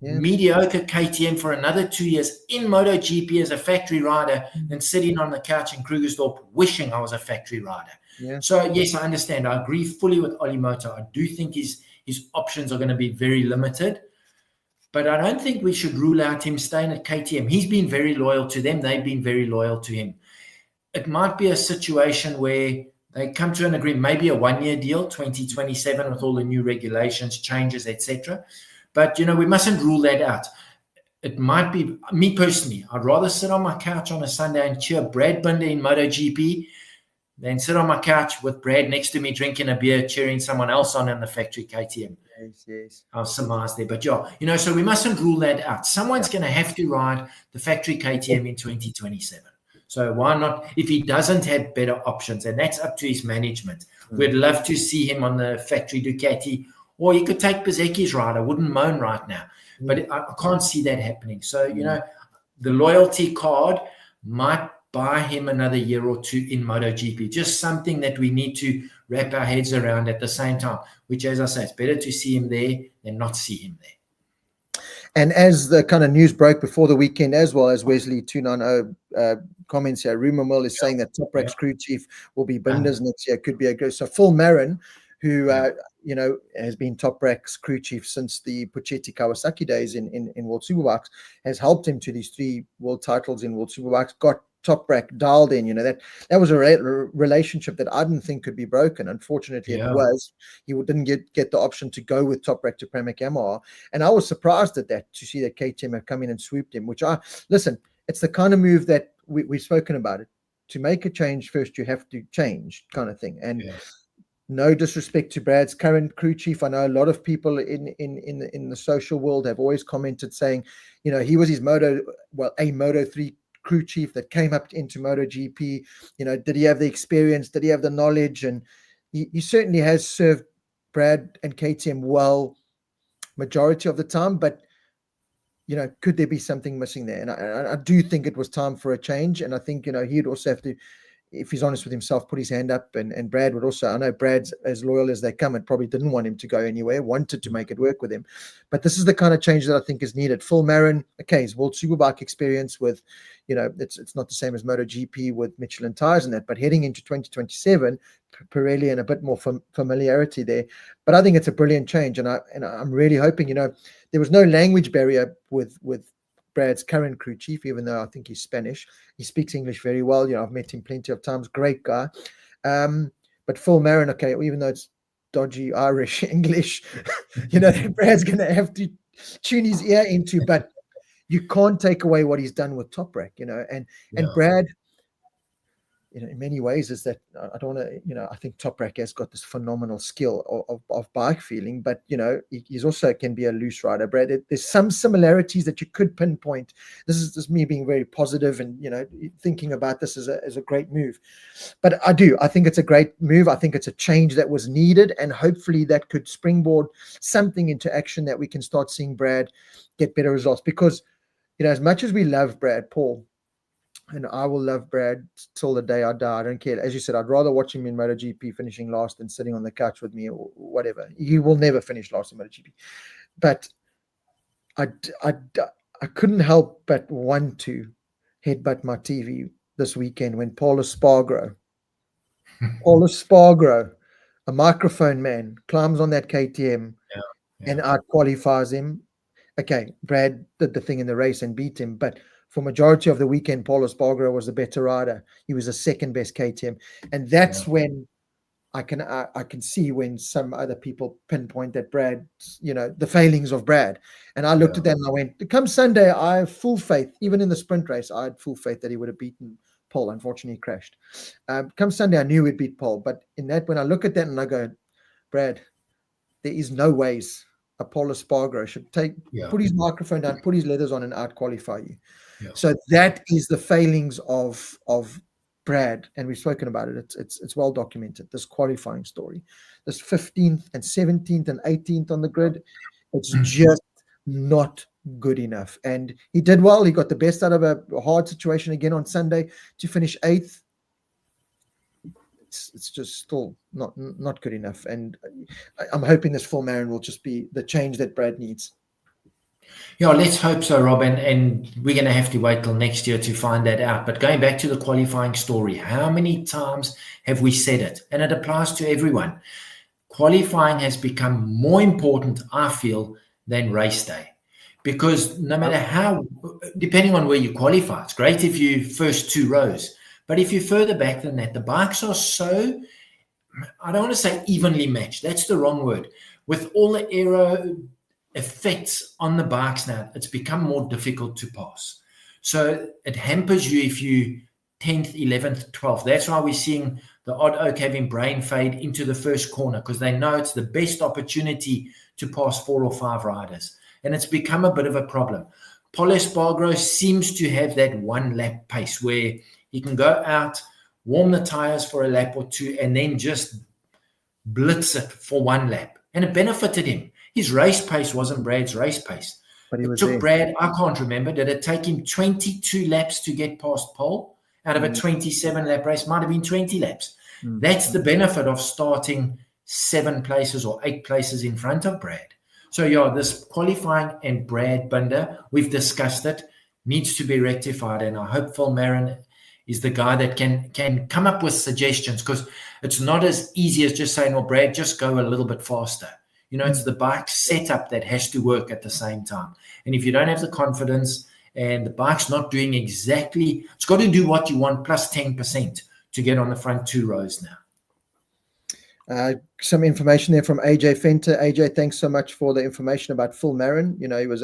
mediocre KTM for another 2 years in MotoGP as a factory rider than sitting on the couch in Krugersdorp wishing I was a factory rider. Yeah. So yes, I understand. I agree fully with Olimoto. I do think his options are going to be very limited. But I don't think we should rule out him staying at KTM. He's been very loyal to them. They've been very loyal to him. It might be a situation where they come to an agreement, maybe a 1-year deal, 2027, with all the new regulations, changes, etc. But, we mustn't rule that out. It might be, me personally, I'd rather sit on my couch on a Sunday and cheer Brad Binder in MotoGP than sit on my couch with Brad next to me drinking a beer, cheering someone else on in the factory KTM. Yes. I'll surmise there. But so we mustn't rule that out. Someone's going to have to ride the factory KTM in 2027. So why not, if he doesn't have better options, and that's up to his management. We'd love to see him on the factory Ducati, or he could take Bezecchi's ride. I wouldn't moan right now. But I can't see that happening. So, the loyalty card might buy him another year or two in MotoGP. Just something that we need to wrap our heads around at the same time, which, as I say, it's better to see him there than not see him there. And as the kind of news broke before the weekend, as well as Wesley 290 comments here, rumor mill is saying that Toprak's crew chief will be Binder's next year. Could be a go. So Phil Marin, who has been Toprak's crew chief since the Puchetti Kawasaki days in World Superbikes, has helped him to these 3 world titles in World Superbikes, got Toprak dialed in. That was a relationship that I didn't think could be broken. Unfortunately, it was. He didn't get the option to go with Toprak to Pramac Yamaha, and I was surprised at that, to see that KTM have come in and swooped him. It's the kind of move that we've spoken about it. To make a change, first you have to change, kind of thing. And no disrespect to Brad's current crew chief. I know a lot of people in the social world have always commented saying, he was his a Moto 3 crew chief that came up into MotoGP. Did he have the experience? Did he have the knowledge? And he certainly has served Brad and KTM well majority of the time, but could there be something missing there? And I do think it was time for a change. And I think, he'd also have to, if he's honest with himself, put his hand up, and Brad would also. I know Brad's as loyal as they come and probably didn't want him to go anywhere, wanted to make it work with him. But this is the kind of change that I think is needed. Phil Marin, okay, his World Superbike experience with, it's not the same as MotoGP with Michelin tires and that, but heading into 2027, Pirelli and a bit more familiarity there. But I think it's a brilliant change, and I'm really hoping, there was no language barrier with Brad's current crew chief, even though I think he's Spanish. He speaks English very well. I've met him plenty of times. Great guy. But Phil Marin, okay, even though it's dodgy Irish English, Brad's going to have to tune his ear into. But you can't take away what he's done with Toprak, and Brad. In many ways, is that I don't want to, I think Toprak has got this phenomenal skill of bike feeling, but, he's also can be a loose rider, Brad. There's some similarities that you could pinpoint. This is just me being very positive and, thinking about this as a great move. But I think it's a great move. I think it's a change that was needed, and hopefully that could springboard something into action that we can start seeing Brad get better results. Because, as much as we love Brad, Paul, and I will love Brad till the day I die. I don't care. As you said, I'd rather watch him in MotoGP finishing last than sitting on the couch with me or whatever. He will never finish last in MotoGP. But I couldn't help but want to headbutt my TV this weekend when Paul Espargaro, a microphone man, climbs on that KTM and out-qualifies him. Okay, Brad did the thing in the race and beat him, but for majority of the weekend, Paul Espargaro was the better rider. He was the second best KTM. And that's when I can see when some other people pinpoint that Brad, the failings of Brad. And I looked at that and I went, come Sunday, I have full faith. Even in the sprint race, I had full faith that he would have beaten Paul. Unfortunately, he crashed. Come Sunday, I knew we'd beat Paul. But in that, when I look at that and I go, Brad, there is no ways a Paul Espargaro should put his microphone down, put his leathers on and out-qualify you. Yeah. So that is the failings of Brad, and we've spoken about it. It's well documented, this qualifying story. This 15th and 17th and 18th on the grid, it's just not good enough. And he did well. He got the best out of a hard situation again on Sunday to finish 8th. It's just still not good enough. And I'm hoping this Phil Marin will just be the change that Brad needs. Yeah, let's hope so, Rob, and we're going to have to wait till next year to find that out. But going back to the qualifying story, how many times have we said it? And it applies to everyone. Qualifying has become more important, I feel, than race day. Because no matter how, depending on where you qualify, it's great if you first 2 rows. But if you're further back than that, the bikes are so, I don't want to say evenly matched. That's the wrong word. With all the aero effects on the bikes now, it's become more difficult to pass. So it hampers you if you 10th, 11th, 12th. That's why we're seeing the odd oak having brain fade into the first corner, because they know it's the best opportunity to pass 4 or 5 riders. And it's become a bit of a problem. Paul Espargaro seems to have that 1 lap pace where he can go out, warm the tires for a lap or 2, and then just blitz it for 1 lap. And it benefited him. His race pace wasn't Brad's race pace. But it took Brad, I can't remember, did it take him 22 laps to get past Paul out of a 27-lap race? Might have been 20 laps. That's the benefit of starting 7 places or 8 places in front of Brad. So, this qualifying and Brad Binder, we've discussed it, needs to be rectified. And I hope Phil Marin is the guy that can come up with suggestions, because it's not as easy as just saying, well, Brad, just go a little bit faster. It's the bike setup that has to work at the same time. And if you don't have the confidence and the bike's not doing exactly, it's got to do what you want plus 10% to get on the front 2 rows now. Some information there from AJ Fenter. AJ, thanks so much for the information about Phil Marin. You know, he was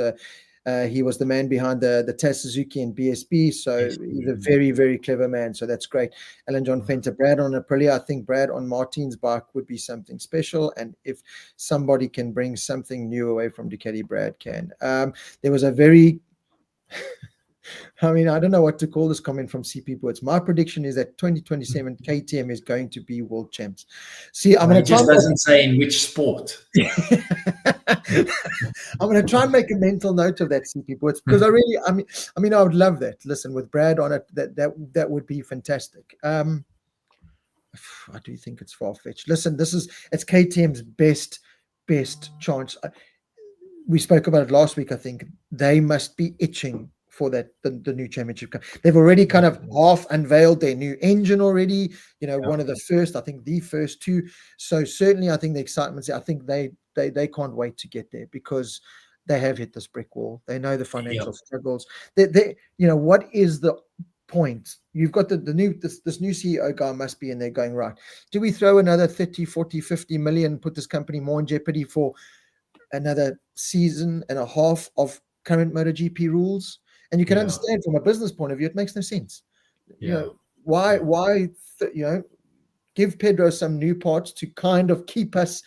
the man behind the Taz Suzuki and BSB, so he's a very, very clever man. So that's great. Alan John Fenter, Brad on Aprilia. I think Brad on Martin's bike would be something special, and if somebody can bring something new away from Ducati, Brad can. There was a very I mean, I don't know what to call this comment from CP Words. My prediction is that 2027 KTM is going to be world champs. See, I'm going to just doesn't say in which sport. I'm going to try and make a mental note of that, CP Words, because I mean, I would love that. Listen, with Brad on it, that would be fantastic. I do think it's far-fetched. Listen, it's KTM's best chance. We spoke about it last week. I think they must be itching for the new championship. They've already kind of half unveiled their new engine already, you know, one of the first, I think the first 2. So certainly I think the excitement's there. I think they can't wait to get there because they have hit this brick wall. They know the financial struggles. They you know, what is the point? You've got this new CEO guy must be in there going, right, do we throw another 30, 40, 50 million, put this company more in jeopardy for another season and a half of current MotoGP rules? And you can understand from a business point of view, it makes no sense. You know, why, you know, give Pedro some new parts to kind of keep us,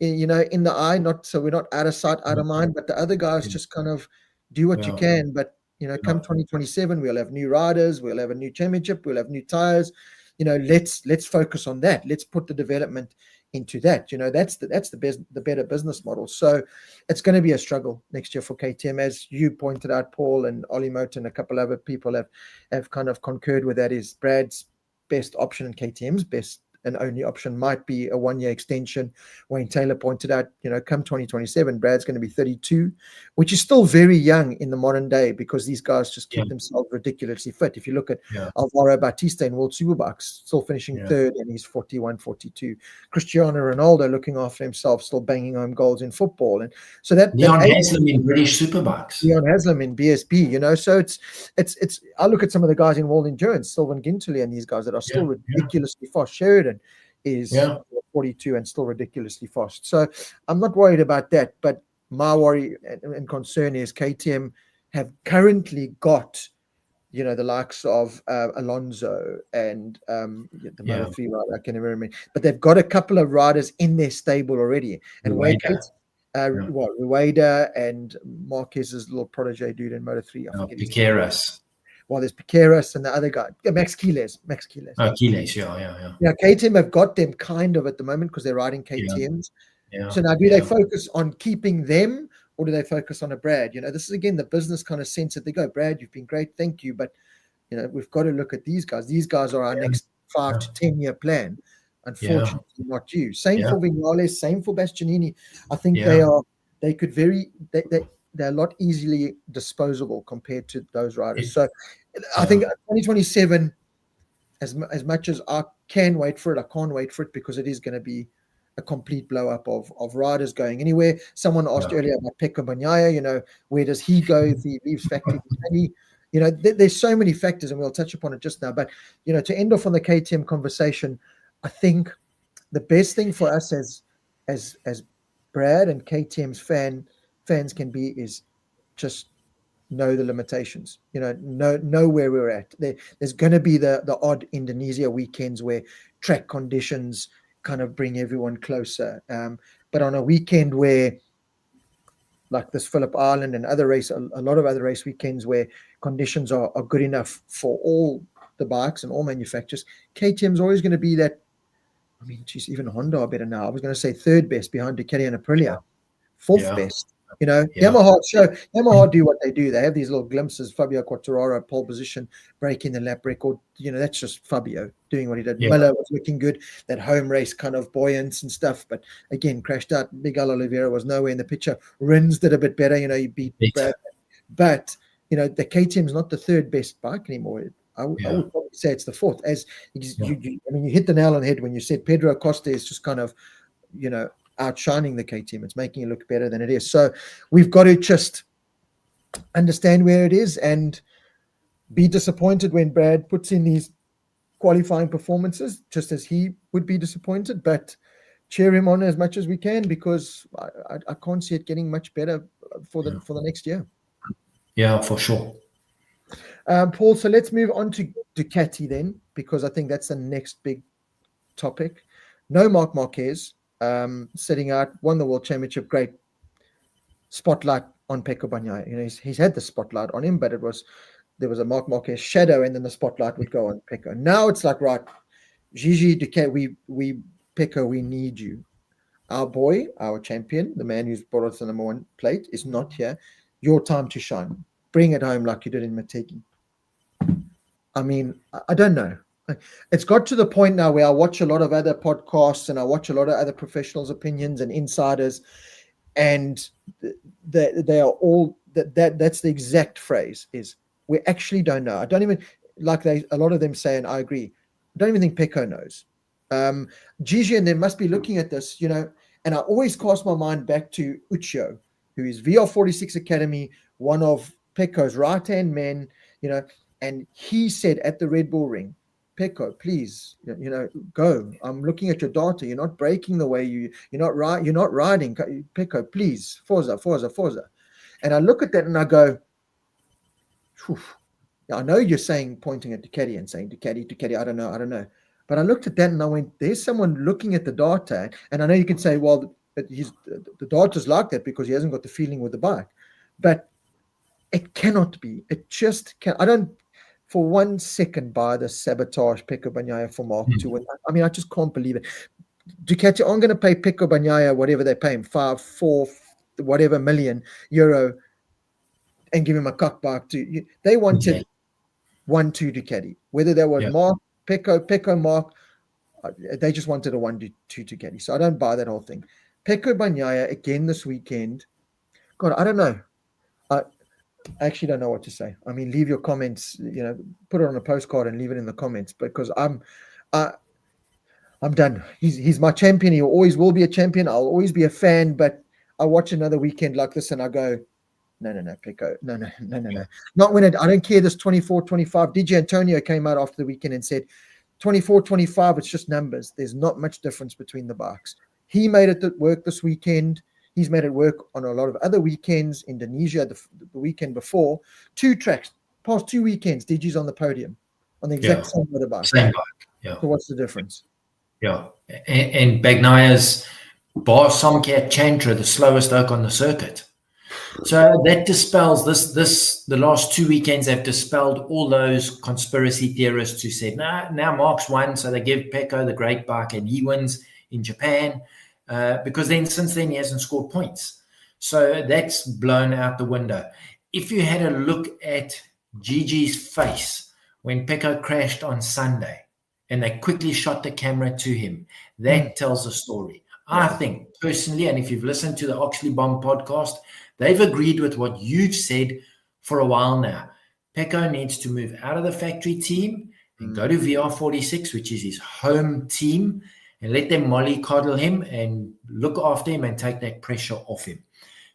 you know, in the eye, not so we're not out of sight, out of mind, but the other guys just kind of do what you can. But, you know, come 2027, we'll have new riders, we'll have a new championship, we'll have new tires. You know, let's focus on that. Let's put the development into that. You know, that's the better business model. So it's going to be a struggle next year for KTM, as you pointed out. Paul and Ollie Moten and a couple other people have kind of concurred with that. Is Brad's best option and KTM's best and only option might be a 1-year extension. Wayne Taylor pointed out, you know, come 2027, Brad's going to be 32, which is still very young in the modern day because these guys just keep themselves ridiculously fit. If you look at Alvaro Bautista in World Superbikes, still finishing 3rd, and he's 41, 42. Cristiano Ronaldo looking after himself, still banging home goals in football. And so that Leon Haslam in British Superbikes. Leon Haslam in BSB, you know, so it's I look at some of the guys in World Endurance, Sylvain Gintuli and these guys that are still ridiculously fast. Sheridan is 42 and still ridiculously fast. So I'm not worried about that, but my worry and concern is KTM have currently got, you know, the likes of Alonso and the Moto3 rider, I can never remember, but they've got a couple of riders in their stable already. And Rueda and Marquez's little protege dude in Moto3. Piqueras. Well, there's Piqueras and the other guy, Max Quiles. Oh, Quiles, yeah. Yeah, KTM have got them kind of at the moment because they're riding KTMs. Yeah. So now do they focus on keeping them or do they focus on a Brad? You know, this is again the business kind of sense that they go, Brad, you've been great, thank you, but you know, we've got to look at these guys. These guys are our next 5 to 10 year plan. Unfortunately, not you. Same for Vignales, same for Bastianini. I think they're a lot easily disposable compared to those riders. So I think 2027, as much as I can wait for it, I can't wait for it because it is going to be a complete blow up of riders going anywhere. Someone asked earlier about Pecco Bagnaia, you know, where does he go if he leaves factory? You know, there's so many factors and we'll touch upon it just now. But, you know, to end off on the KTM conversation, I think the best thing for us as Brad and KTM's fans can be is just know the limitations, you know where we're at. There's going to be the odd Indonesia weekends where track conditions kind of bring everyone closer. But on a weekend where, like this Phillip Island and a lot of other race weekends where conditions are good enough for all the bikes and all manufacturers, KTM's always going to be that. I mean, geez, even Honda are better now. I was going to say 3rd best behind Ducati and Aprilia, 4th best. You know, Yamaha do what they do. They have these little glimpses. Fabio Quartararo, pole position, breaking the lap record. You know, that's just Fabio doing what he did. Miller was looking good. That home race kind of buoyance and stuff. But again, crashed out. Miguel Oliveira was nowhere in the picture. Rins did a bit better. You know, he beat Brad. But, you know, the KTM's not the 3rd best bike anymore. I would probably say it's the 4th. You hit the nail on the head when you said Pedro Acosta is just kind of, you know, outshining the KTM. It's making it look better than it is. So we've got to just understand where it is and be disappointed when Brad puts in these qualifying performances, just as he would be disappointed, but cheer him on as much as we can, because I can't see it getting much better for the next year. Yeah, for sure. Paul, so let's move on to Ducati then, because I think that's the next big topic. No Marc Marquez sitting out, won the World Championship, great spotlight on Pecco Bagnaia. You know, he's had the spotlight on him, but there was a Marc Marquez shadow, and then the spotlight would go on Pecco. Now it's like, right, Gigi, Ducati, Pecco, we need you. Our boy, our champion, the man who's brought us the number one plate, is not here. Your time to shine. Bring it home like you did in Motegi. I mean, I don't know. It's got to the point now where I watch a lot of other podcasts and I watch a lot of other professionals' opinions and insiders, and they are all that's the exact phrase is, we actually don't know. I don't even, like a lot of them say, and I agree, I don't even think Pecco knows. Gigi and them must be looking at this, you know, and I always cast my mind back to Uccio, who is VR46 Academy, one of Pecco's right-hand men, you know, and he said at the Red Bull Ring, Pecco, please, you know, go. I'm looking at your data. You're not braking the way you're not riding. Pecco, please, Forza. And I look at that and I go, I know you're saying, pointing at Ducati and saying, Ducati, I don't know. But I looked at that and I went, there's someone looking at the data. And I know you can say, well, the data's like that because he hasn't got the feeling with the bike. But it cannot be. It just can't. I don't for 1 second buy the sabotage Pecco Bagnaia for Mark to win. I mean, I just can't believe it. Ducati aren't going to pay Pecco Bagnaia whatever they pay him, 5, 4, whatever million euro, and give him a cock bike. They wanted 1-2 Ducati. Whether that was Mark, Pecco, Mark, they just wanted a 1-2 Ducati. So I don't buy that whole thing. Pecco Bagnaia again this weekend. God, I don't know. I actually don't know what to say. I mean, leave your comments, you know, put it on a postcard and leave it in the comments, because I'm done. He's my champion. He always will be a champion. I'll always be a fan, but I watch another weekend like this and I go, no, Pecco. No. Not when I don't care. This 24-25. DJ Antonio came out after the weekend and said 24-25, it's just numbers. There's not much difference between the bikes. He made it work this weekend. He's made it work on a lot of other weekends. Indonesia, the weekend before, 2 tracks, past 2 weekends, DG's on the podium on the exact same motorbike. Same bike. Yeah. So what's the difference? Yeah. And Bagnaia's Bar Somcat Chantra, the slowest oak on the circuit. So that dispels the last 2 weekends have dispelled all those conspiracy theorists who said, now Mark's won, so they give Pecco the great bike and he wins in Japan. Because since then he hasn't scored points. So that's blown out the window. If you had a look at Gigi's face when Pecco crashed on Sunday and they quickly shot the camera to him, that tells a story. I think personally, and if you've listened to the Oxley Bomb podcast, they've agreed with what you've said for a while now. Pecco needs to move out of the factory team and go to VR46, which is his home team, and let them mollycoddle him and look after him and take that pressure off him.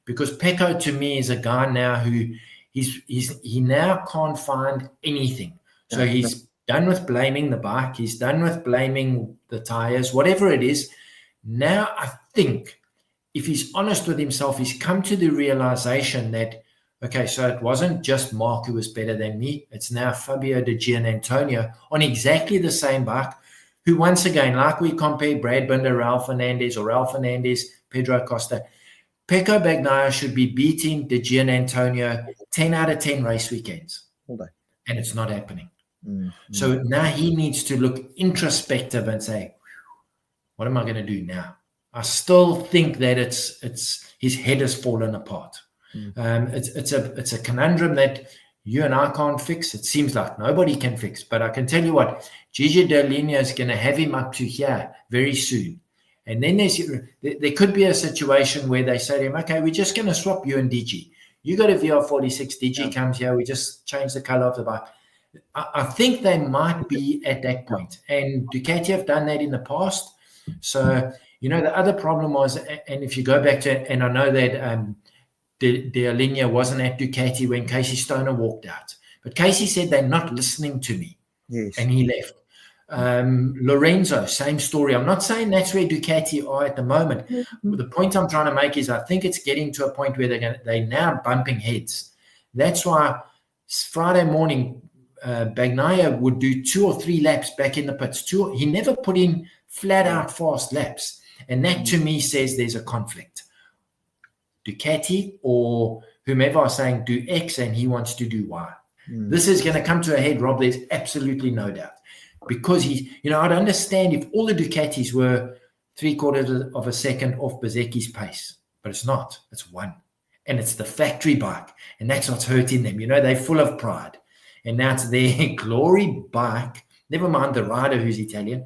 Because Pecco, to me, is a guy now who he now can't find anything. So he's done with blaming the bike. He's done with blaming the tires, whatever it is. Now I think if he's honest with himself, he's come to the realization that, okay, so it wasn't just Mark who was better than me. It's now Fabio De Gianantonio on exactly the same bike, who, once again, like we compare Brad Binder, Ralph Fernandez, Pedro Costa, Pecco Bagnaia should be beating De Gianantonio 10 out of 10 race weekends. And it's not happening. So now he needs to look introspective and say, what am I going to do now? I still think that it's his head has fallen apart. It's a conundrum that you and I can't fix. It seems like nobody can fix. But I can tell you what, Gigi Dall'Igna is going to have him up to here very soon. And then there could be a situation where they say to him, okay, we're just going to swap you and DG. You go to VR46, DG comes here, we just change the color of the bike. I think they might be at that point. And Ducati have done that in the past. So, you know, the other problem was, and if you go back to, and I know that De Alinea wasn't at Ducati when Casey Stoner walked out. But Casey said, they're not listening to me. Yes. And he left. Lorenzo, same story. I'm not saying that's where Ducati are at the moment. The point I'm trying to make is I think it's getting to a point where they're now bumping heads. That's why Friday morning, Bagnaia would do 2 or 3 laps back in the pits. He never put in flat out fast laps. And that to me says there's a conflict. Ducati or whomever are saying do X and he wants to do Y. This is going to come to a head, Rob. There's absolutely no doubt. Because I'd understand if all the Ducatis were 3/4 of a second off Bezzecchi's pace, but it's not. It's 1. And it's the factory bike. And that's what's hurting them. They're full of pride. And now it's their glory bike, never mind the rider who's Italian,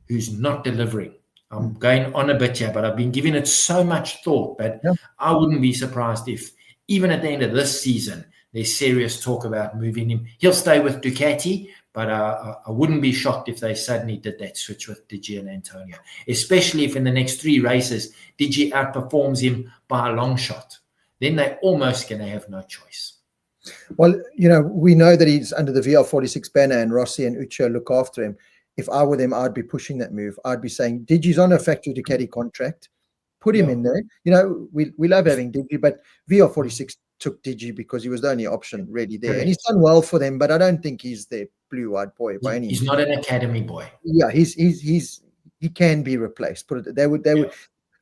who's not delivering. I'm going on a bit here, but I've been giving it so much thought. But I wouldn't be surprised if even at the end of this season, there's serious talk about moving him. He'll stay with Ducati, but I wouldn't be shocked if they suddenly did that switch with Digi and Antonio, especially if in the next 3 races, Digi outperforms him by a long shot. Then they're almost going to have no choice. Well, we know that he's under the VR46 banner and Rossi and Uccio look after him. If I were them, I'd be pushing that move. I'd be saying, Digi's on a factory Ducati contract. Put him in there. We love having Digi, but VR46 took Digi because he was the only option really there. Correct. And he's done well for them, but I don't think he's their blue-eyed boy by any means. He's not an academy boy. Yeah, he can be replaced. They would.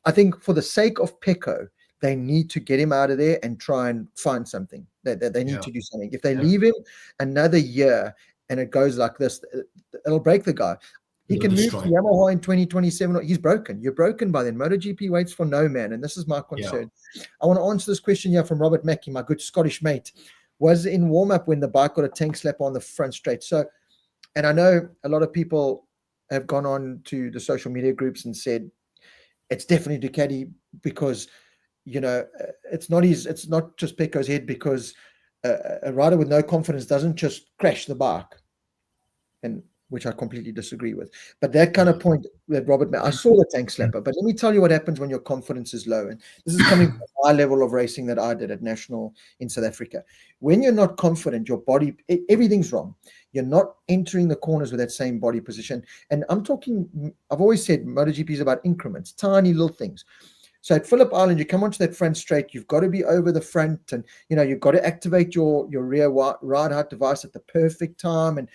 I think for the sake of Pecco, they need to get him out of there and try and find something. They need to do something. If they leave him another year and it goes like this, it'll break the guy. He can move to Yamaha in 2027. He's broken. You're broken by then. MotoGP waits for no man, and this is my concern. Yeah. I want to answer this question here from Robert Mackey, my good Scottish mate. Was in warm-up when the bike got a tank slap on the front straight. So, and I know a lot of people have gone on to the social media groups and said it's definitely Ducati because it's not just Pecco's head, because a rider with no confidence doesn't just crash the bike, and which I completely disagree with. But that kind of point that Robert, I saw the tank slapper, but let me tell you what happens when your confidence is low. And this is coming from a high level of racing that I did at National in South Africa. When you're not confident, your body, everything's wrong. You're not entering the corners with that same body position. And I've always said MotoGP is about increments, tiny little things. So at Phillip Island, you come onto that front straight, you've got to be over the front, and you've got to activate your rear ride height device at the perfect time, and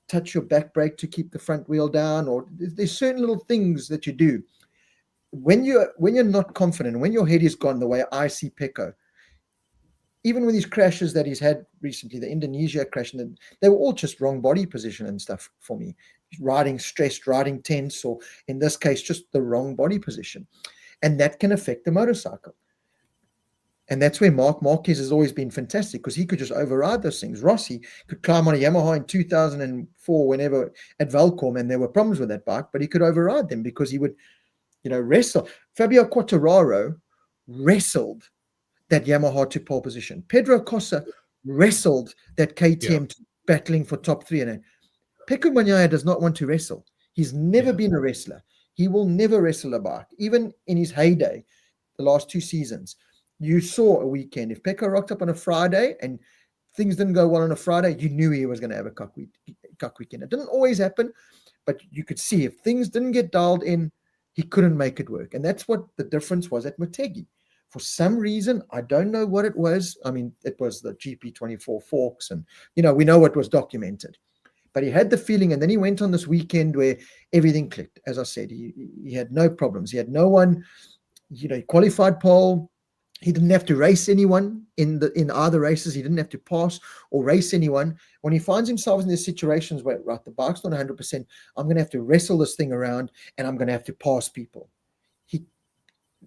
touch your back brake to keep the front wheel down, or there's certain little things that you do. When you're not confident, when your head is gone, the way I see Pecco, even with these crashes that he's had recently, the Indonesia crash, they were all just wrong body position and stuff for me. Riding stressed, riding tense, or in this case, just the wrong body position. And that can affect the motorcycle. And that's where Marquez has always been fantastic, because he could just override those things. Rossi could climb on a Yamaha in 2004, whenever at Valcom, and there were problems with that bike, but he could override them because he would, wrestle. Fabio Quartararo wrestled that Yamaha to pole position. Pedro Cossa wrestled that KTM to battling for top 3. And Pecco Bagnaia does not want to wrestle. He's never been a wrestler. He will never wrestle a bike, even in his heyday, the last 2 seasons. You saw a weekend. If Pecco rocked up on a Friday and things didn't go well on a Friday, you knew he was going to have a cuck weekend. It didn't always happen, but you could see if things didn't get dialed in, he couldn't make it work. And that's what the difference was at Motegi. For some reason, I don't know what it was. I mean, it was the GP24 forks, and, we know what was documented. But he had the feeling, and then he went on this weekend where everything clicked. As I said, he had no problems. He had no one, he qualified pole. He didn't have to race anyone in either races. He didn't have to pass or race anyone. When he finds himself in these situations where, right, the bike's not 100%, I'm going to have to wrestle this thing around, and I'm going to have to pass people.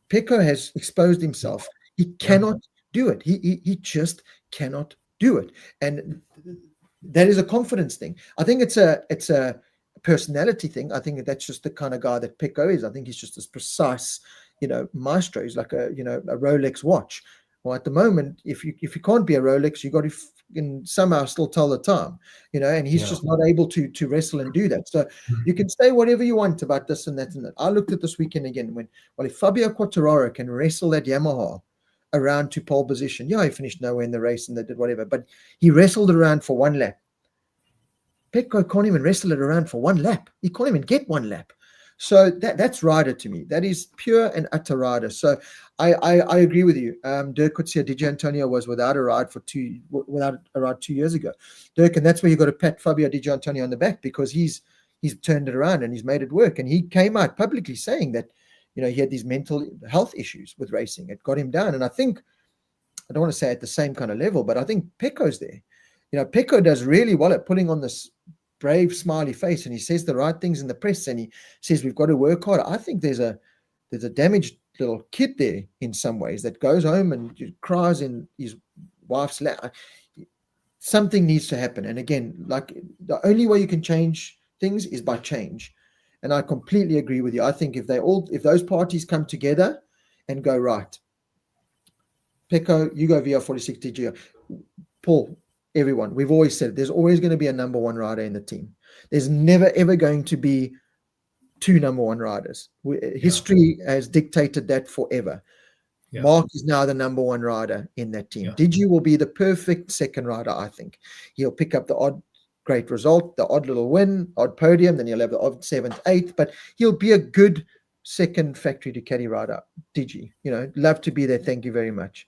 Pecco has exposed himself. He cannot do it. He just cannot do it. And that is a confidence thing. I think it's a personality thing. I think that's just the kind of guy that Pecco is. I think he's just this precise, maestro. He's like a Rolex watch. Well, at the moment, if you can't be a Rolex, you got to somehow still tell the time, and he's just not able to wrestle and do that. So you can say whatever you want about this and that and that. I looked at this weekend again if Fabio Quartararo can wrestle that Yamaha around to pole position. Yeah, he finished nowhere in the race and they did whatever, but he wrestled it around for one lap. Pecco can't even wrestle it around for one lap. He can't even get one lap. So that's rider to me. That is pure and utter rider. So I agree with you. Dirk could see Di Antonio was without a ride 2 years ago. Dirk, and that's where you got to pat Fabio Di Antonio on the back, because he's turned it around and he's made it work. And he came out publicly saying that, he had these mental health issues with racing. It got him down. And I think, I don't want to say at the same kind of level, but I think Pecco's there. Pecco does really well at putting on this brave smiley face, and he says the right things in the press, and he says we've got to work hard. I think there's a damaged little kid there in some ways that goes home and cries in his wife's lap. Something needs to happen. And again, like, the only way you can change things is by change. And I completely agree with you. I think if those parties come together and go, right, Pecco, you go VR46 DG, Paul, everyone, we've always said there's always going to be a number one rider in the team. There's never ever going to be two number one riders. History has dictated that forever. Yeah. Mark is now the number one rider in that team. Yeah. Digi will be the perfect second rider, I think. He'll pick up the odd great result, the odd little win, odd podium, then he'll have the odd 7th, 8th, but he'll be a good second factory Ducati rider. Digi, love to be there. Thank you very much.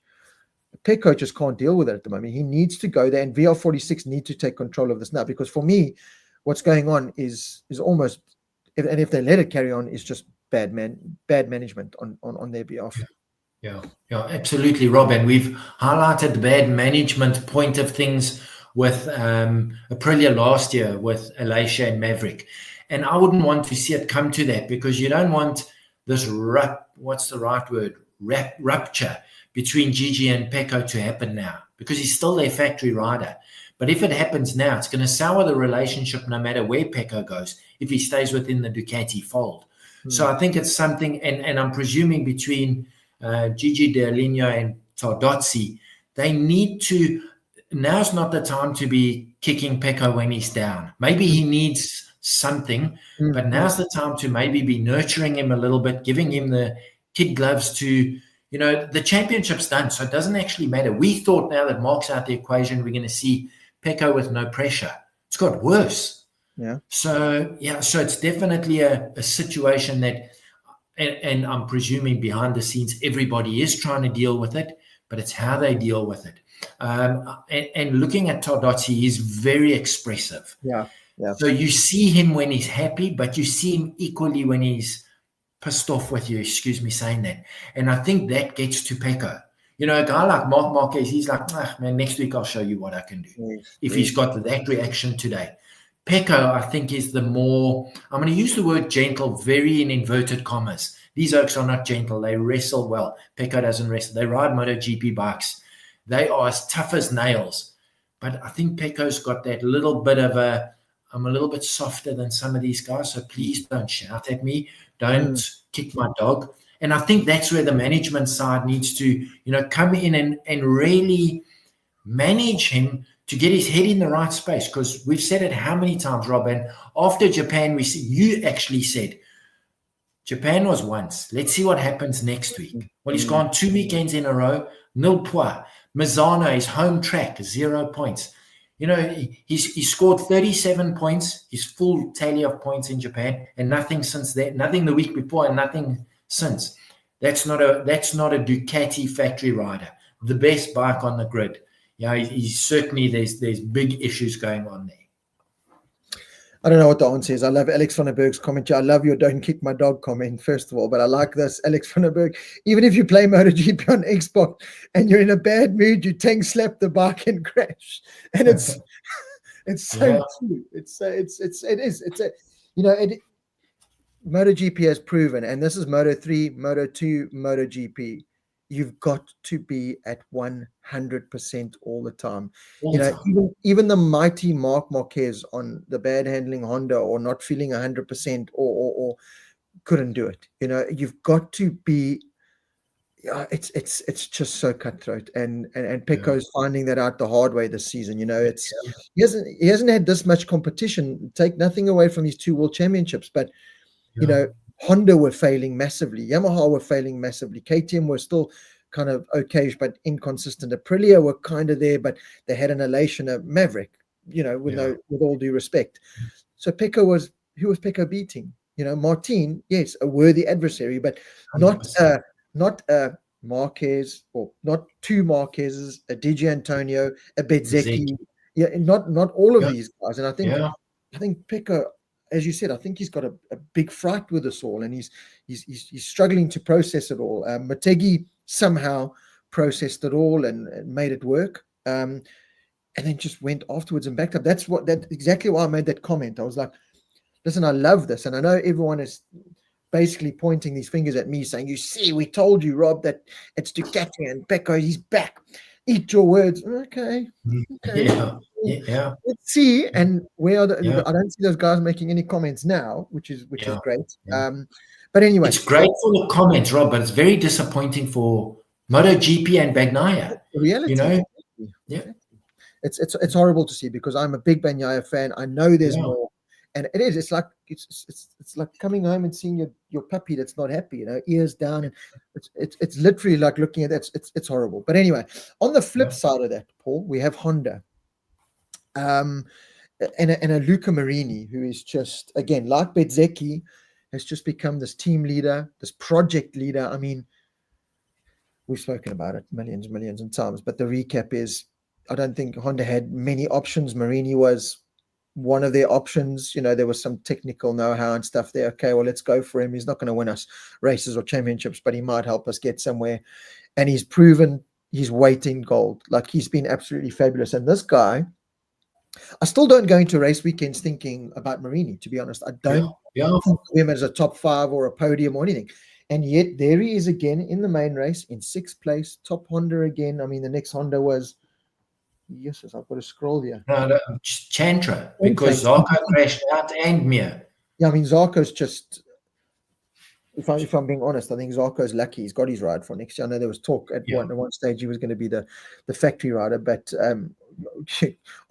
Pecco just can't deal with it at the moment. He needs to go there, and VR46 need to take control of this now, because for me, what's going on is almost, and if they let it carry on, is just bad management on their behalf. Yeah, absolutely, Rob. And we've highlighted the bad management point of things with Aprilia last year with Alicia and Maverick. And I wouldn't want to see it come to that, because you don't want this rupture between Gigi and Pecco to happen now, because he's still their factory rider. But if it happens now, it's going to sour the relationship no matter where Pecco goes, if he stays within the Ducati fold. So I think it's something, and I'm presuming between Gigi D'Aligno and Tardozzi, they need to, now's not the time to be kicking Pecco when he's down. Maybe he needs something, but now's the time to maybe be nurturing him a little bit, giving him the kid gloves to, the championship's done, so it doesn't actually matter. We thought now that Mark's out the equation, we're going to see Pecco with no pressure. It's got worse. Yeah. So it's definitely a situation that, and I'm presuming behind the scenes, everybody is trying to deal with it, but it's how they deal with it. And looking at Tardozzi, he's very expressive. Yeah. So you see him when he's happy, but you see him equally when he's pissed off with you, excuse me saying that. And I think that gets to Pecco. A guy like Marc Marquez, he's like, man, next week I'll show you what I can do. If he's got that reaction today. Pecco, I think, is the more, I'm going to use the word gentle, very in inverted commas. These oaks are not gentle. They wrestle well. Pecco doesn't wrestle. They ride MotoGP bikes. They are as tough as nails. But I think Pecco's got that little bit of I'm a little bit softer than some of these guys, so please don't shout at me. Don't kick my dog. And I think that's where the management side needs to, come in and really manage him to get his head in the right space. Because we've said it how many times, Rob, and after Japan, you actually said, Japan was once. Let's see what happens next week. Well, he's gone 2 weekends in a row, nil points. Misano, his home track, 0 points. He scored 37 points, his full tally of points in Japan, and nothing since that, nothing the week before and nothing since. That's not a Ducati factory rider, the best bike on the grid. He's certainly, there's big issues going on there. I don't know what the answer is. I love Alex van der Berg's comment. I love your "don't kick my dog" comment, first of all, but I like this. Alex van der Berg, even if you play MotoGP on Xbox and you're in a bad mood, you tank slap the bike and crash. And it's so true. MotoGP has proven, and this is Moto3, Moto2, MotoGP. You've got to be at 100% all the time. Even the mighty Marc Marquez on the bad handling Honda, or not feeling 100%, or couldn't do it. You've got to be. It's just so cutthroat, and Pecco's finding that out the hard way this season. He hasn't had this much competition. Take nothing away from his 2 world championships, but Honda were failing massively. Yamaha were failing massively. KTM were still kind of okay, but inconsistent. Aprilia were kind of there, but they had an elation of Maverick, with all due respect. So who was Pecco beating? Martin, yes, a worthy adversary, but not Marquez, or not two Marquezes, a Di Giannantonio, a Bezzecchi. Yeah, not all of these guys. And I think Pecco, as you said, I think he's got a big fright with us all, and he's struggling to process it all. Motegi somehow processed it all and made it work, and then just went afterwards and backed up. That's exactly why I made that comment. I was like, listen, I love this, and I know everyone is basically pointing these fingers at me, saying, "You see, we told you, Rob, that it's Ducati and Pecco. He's back. Eat your words." Okay. Yeah. Let's see. And where are I don't see those guys making any comments now, which is great. But anyway, it's great for the comments, Rob, but it's very disappointing for MotoGP and Bagnaia. Reality, it's horrible to see, because I'm a big Bagnaia fan. I know there's more, and it is. It's like it's like coming home and seeing your puppy that's not happy, ears down, and it's literally like looking at that. It's horrible. But anyway, on the flip side of that, Paul, we have Honda. And a Luca Marini, who is just, again, like Bezzecchi, has just become this team leader, this project leader. I mean, we've spoken about it millions of times, but the recap is, I don't think Honda had many options. Marini was one of their options. There was some technical know-how and stuff there. Okay, well, let's go for him. He's not going to win us races or championships, but he might help us get somewhere. And he's proven his weight in gold. Like, he's been absolutely fabulous. And this guy, I still don't go into race weekends thinking about Marini, to be honest. I don't think of him as a top 5 or a podium or anything. And yet there he is again in the main race in 6th place, top Honda again. I mean, the next Honda was, yes, I've got to scroll here. No, Chantra, because Zarco crashed out and Mir. Yeah, I mean, Zarco's just, if I'm being honest, I think Zarco's lucky he's got his ride for next year. I know there was talk at one stage he was going to be the factory rider, but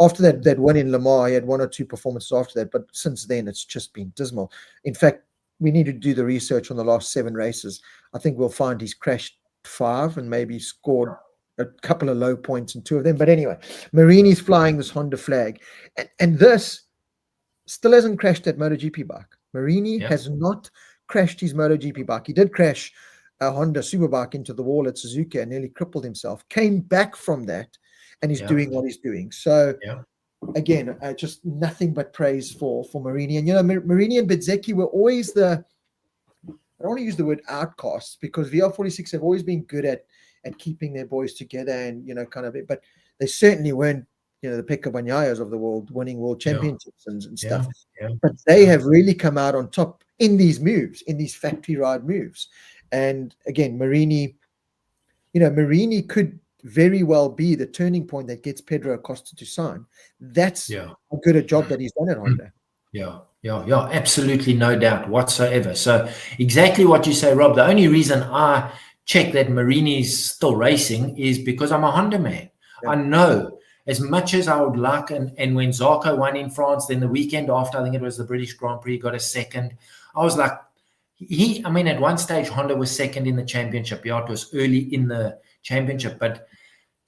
after that win in Le Mans, he had 1 or 2 performances after that, but since then it's just been dismal. In fact, we need to do the research on the last 7 races. I think we'll find he's crashed 5 and maybe scored a couple of low points in 2 of them. But anyway, Marini's flying this Honda flag, and this still hasn't crashed that MotoGP bike. Marini has not crashed his MotoGP bike. He did crash a Honda Superbike into the wall at Suzuka and nearly crippled himself. Came back from that, and he's doing what he's doing. So, again, just nothing but praise for Marini. And, Marini and Bezzecchi were always I don't want to use the word outcasts, because VR46 have always been good at keeping their boys together and, but they certainly weren't, the Pecco Bagnaias of the world winning world championships and stuff. But they have really come out on top in these moves, in these factory ride moves. And again, Marini could very well be the turning point that gets Pedro Acosta to sign. That's how good a job that he's done at Honda. Yeah, absolutely, no doubt whatsoever. So exactly what you say, Rob. The only reason I check that Marini's still racing is because I'm a Honda man. I know, as much as I would like, and when Zarco won in France, then the weekend after, I think it was the British Grand Prix, got a second. I was like, at one stage, Honda was second in the championship. Yeah, it was early in the championship, but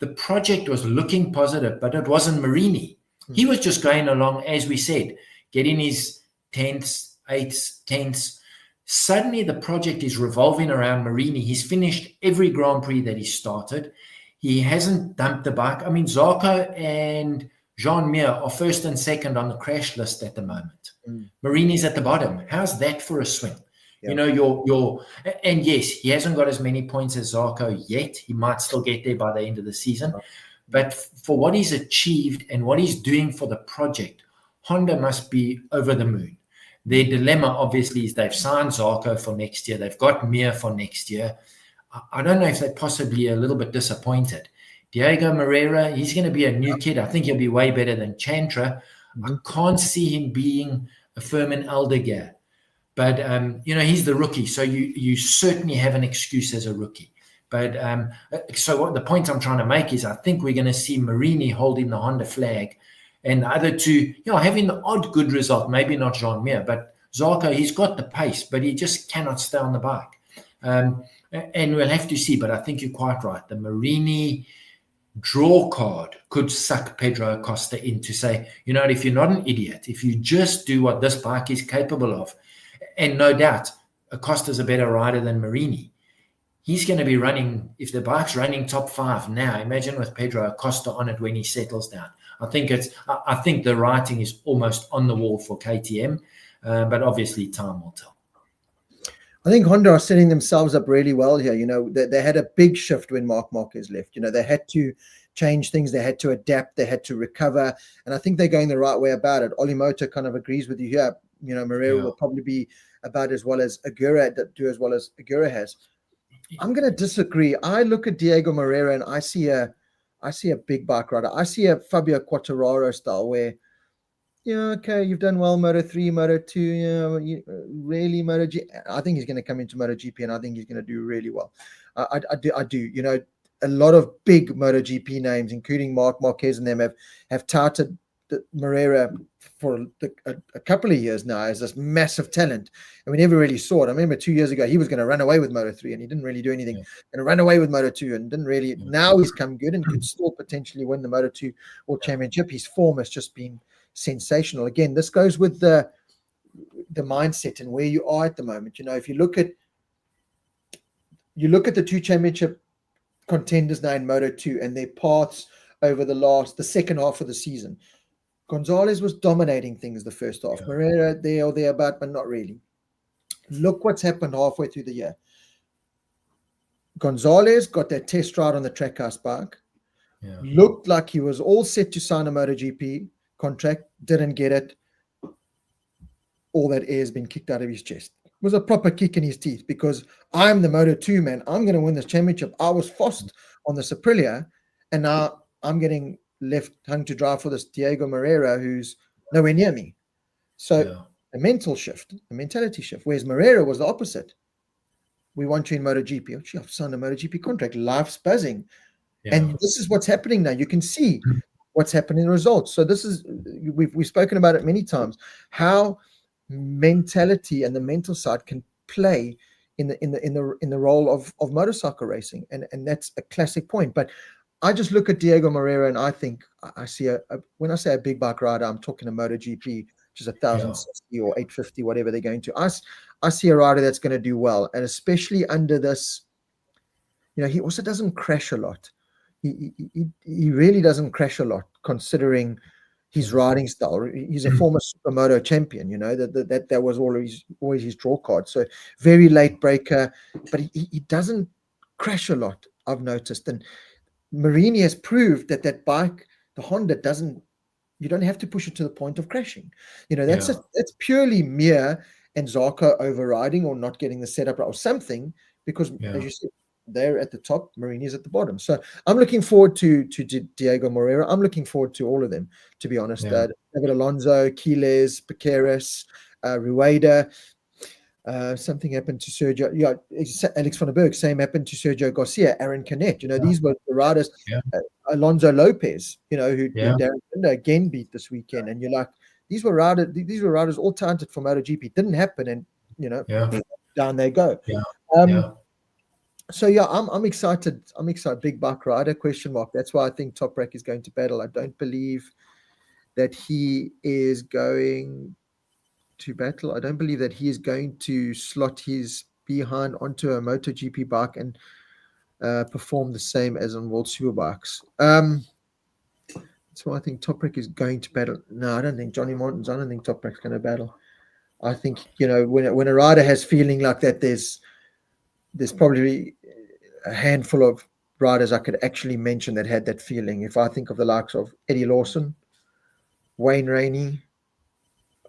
the project was looking positive, but it wasn't Marini. He was just going along, as we said, getting his 10th, 8th, 10th. Suddenly the project is revolving around Marini. He's finished every Grand Prix that he started. He hasn't dumped the bike. I mean, Zarco and Jean Mir are first and second on the crash list at the moment. Marini's at the bottom. How's that for a swing? And yes, he hasn't got as many points as Zarco yet. He might still get there by the end of the season. But for what he's achieved and what he's doing for the project, Honda must be over the moon. Their dilemma, obviously, is they've signed Zarco for next year. They've got Mir for next year. I don't know if they're possibly a little bit disappointed. Diego Moreira, he's going to be a new kid. I think he'll be way better than Chantra. I can't see him being a Firmin Aldeguer. But, he's the rookie, so you certainly have an excuse as a rookie. But so the point I'm trying to make is I think we're going to see Marini holding the Honda flag and the other two, having the odd good result, maybe not Jean Mir, but Zarco, he's got the pace, but he just cannot stay on the bike. And we'll have to see, but I think you're quite right. The Marini draw card could suck Pedro Acosta in to say, if you're not an idiot, if you just do what this bike is capable of, and no doubt Acosta's a better rider than Marini, he's going to be running, if the bike's running top 5 now, imagine with Pedro Acosta on it when he settles down. I think the writing is almost on the wall for KTM, but obviously time will tell. I think Honda are setting themselves up really well here. They had a big shift when Marc Marquez left. They had to change things. They had to adapt. They had to recover. And I think they're going the right way about it. Olimoto kind of agrees with you here. Marrero will probably be about as well as Aguirre, has. I'm going to disagree. I look at Diego Moreira and I see a big bike rider. I see a Fabio Quartararo style where, okay, you've done well, Moto3, Moto2, really MotoGP. I think he's going to come into MotoGP and I think he's going to do really well. I do. A lot of big MotoGP names, including Marc Marquez and them, have touted Moreira for a couple of years now as this massive talent, and we never really saw it. I remember 2 years ago he was going to run away with Moto3 and he didn't really do anything. Going to run away with Moto2 and didn't really. Now he's come good and could still potentially win the Moto2 World Championship. His form has just been sensational. Again, this goes with the mindset and where you are at the moment. If you look at the 2 championship contenders now in Moto2 and their paths over the second half of the season. Gonzalez was dominating things the first half. Moreira there or thereabout, but not really. Look what's happened halfway through the year. Gonzalez got that test ride on the Trackhouse bike. Yeah. Looked like he was all set to sign a MotoGP contract. Didn't get it. All that air has been kicked out of his chest. It was a proper kick in his teeth because I'm the Moto2 man. I'm going to win this championship. I was forced on the Aprilia, and now I'm getting left hung to dry for this Diego Moreira who's nowhere near me. So a mental shift, a mentality shift, whereas Moreira was the opposite. We want you in MotoGP. Oh, I've signed a MotoGP contract. Life's buzzing. Yeah. And this is what's happening now. You can see what's happening in the results. So this is, we've spoken about it many times, how mentality and the mental side can play in the role of motorcycle racing. And that's a classic point. But I just look at Diego Moreira and I think I see when I say a big bike rider, I'm talking a MotoGP, which is 1,060 or 850, whatever they're going to. I see a rider that's going to do well, and especially under this, he also doesn't crash a lot. He really doesn't crash a lot, considering his riding style. He's a former Supermoto champion. That was always his draw card. So very late breaker, but he doesn't crash a lot, I've noticed. And Marini has proved that bike, the Honda, you don't have to push it to the point of crashing. That's purely Mir and Zarco overriding or not getting the setup or something, because as you said, they're at the top, Marini's at the bottom. So I'm looking forward to Diego Moreira. I'm looking forward to all of them, to be honest. David Alonso, Quiles, Piqueras, Rueda. Something happened to Sergio. Alex van der Berg. Same happened to Sergio Garcia, Aaron Canet. These were the riders. Alonso Lopez. Who Darren Binder again beat this weekend. And you're like, these were riders all talented for MotoGP. Didn't happen, and down they go. So I'm excited. I'm excited. Big bike rider ? That's why I think Toprak is going to battle. I don't believe that he is going to battle. I don't believe that he is going to slot his behind onto a MotoGP bike and perform the same as on World Superbikes. That's why I think Toprak is going to battle. No, I don't think Johnny Martins. I don't think Toprak's going to battle. I think when a rider has feeling like that, there's probably a handful of riders I could actually mention that had that feeling. If I think of the likes of Eddie Lawson, Wayne Rainey,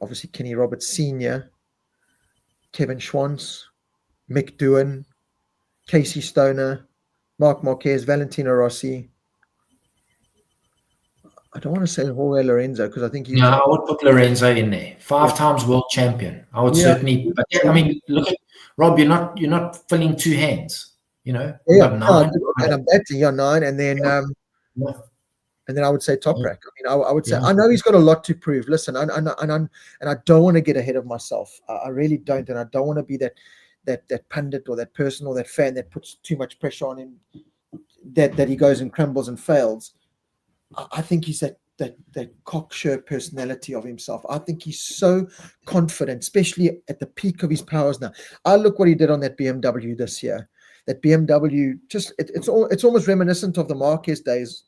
obviously Kenny Roberts Sr., Kevin Schwantz, Mick Doohan, Casey Stoner, Marc Marquez, Valentino Rossi. I don't want to say Jorge Lorenzo because I think he's... No, I would put Lorenzo in there. 5 times world champion. I would certainly... But I mean, look at Rob, you're not filling 2 hands, Yeah, and I'm batting, 9, and then... And then I would say Toprak. I would say I know he's got a lot to prove. Listen, and I don't want to get ahead of myself. I really don't, and I don't want to be that pundit or that person or that fan that puts too much pressure on him, that he goes and crumbles and fails. I think he's that cocksure personality of himself. I think he's so confident, especially at the peak of his powers now. I look what he did on that BMW this year. That BMW, it's almost reminiscent of the Marquez days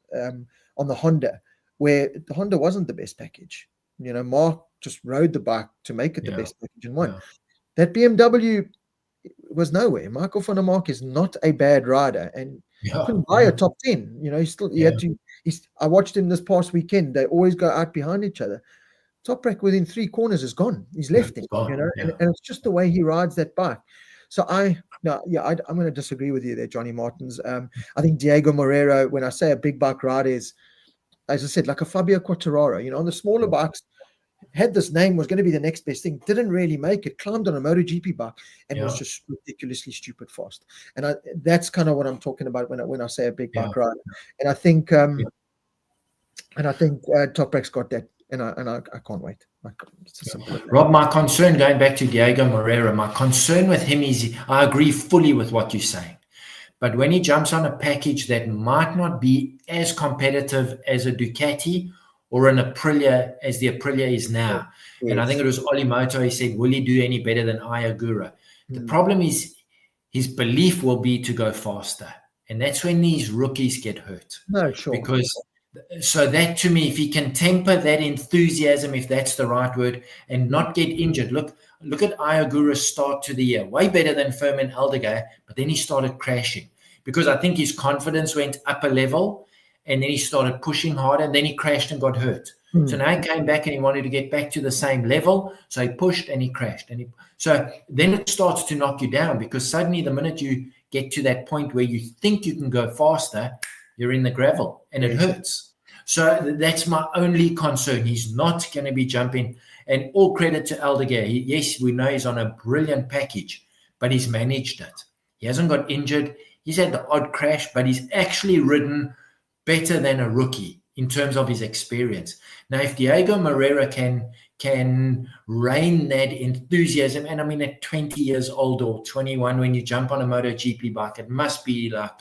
on the Honda, where the Honda wasn't the best package. Mark just rode the bike to make it the best package and won. That BMW was nowhere. Michael van der Mark is not a bad rider, and couldn't buy a top 10. He had to. I watched him this past weekend. They always go out behind each other. Toprak within 3 corners is gone. He's left him. And it's just the way he rides that bike. So I'm going to disagree with you there, Johnny Martins. I think Diego Moreira, when I say a big bike rider, is, as I said, like a Fabio Quartararo. On the smaller bikes, had this name, was going to be the next best thing, didn't really make it, climbed on a MotoGP bike and was just ridiculously stupid fast. And that's kind of what I'm talking about when I say a big bike rider. And I think Toprak's got that, and I can't wait. Rob, my concern, going back to Diego Moreira, my concern with him is, I agree fully with what you're saying. But when he jumps on a package that might not be as competitive as a Ducati or an Aprilia as the Aprilia is now. Yes. And I think it was Oli Moto, he said, will he do any better than Ayagura? The problem is his belief will be to go faster. And that's when these rookies get hurt. No, sure. So that, to me, if he can temper that enthusiasm, if that's the right word, and not get injured. Look at Ayagura's start to the year. Way better than Fermin Aldeguer, but then he started crashing. Because I think his confidence went up a level, and then he started pushing harder, and then he crashed and got hurt. So now he came back and he wanted to get back to the same level. So he pushed and he crashed. So then it starts to knock you down, because suddenly the minute you get to that point where you think you can go faster, you're in the gravel and it hurts. So that's my only concern. He's not going to be jumping. And all credit to Aldeguer. Yes, we know he's on a brilliant package, but he's managed it. He hasn't got injured. He's had the odd crash, but he's actually ridden better than a rookie in terms of his experience. Now, if Diego Moreira can rein that enthusiasm, and I mean at 20 years old or 21, when you jump on a MotoGP bike, it must be like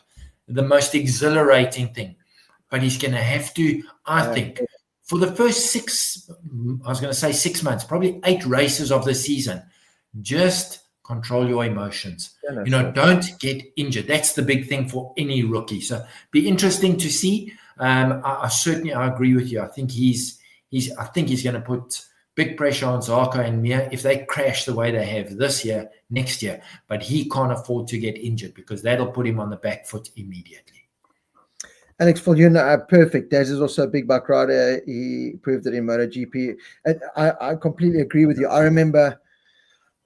the most exhilarating thing. But he's going to have to, I think, for the first 6 months, probably 8 races of the season, just control your emotions. Don't get injured. That's the big thing for any rookie. So be interesting to see. I agree with you. I think he's going to put big pressure on Zarco and Mir if they crash the way they have this year, next year. But he can't afford to get injured, because that'll put him on the back foot immediately. Alex Foljuna, perfect. Daz is also a big bike rider. He proved it in MotoGP. And I completely agree with you. I remember,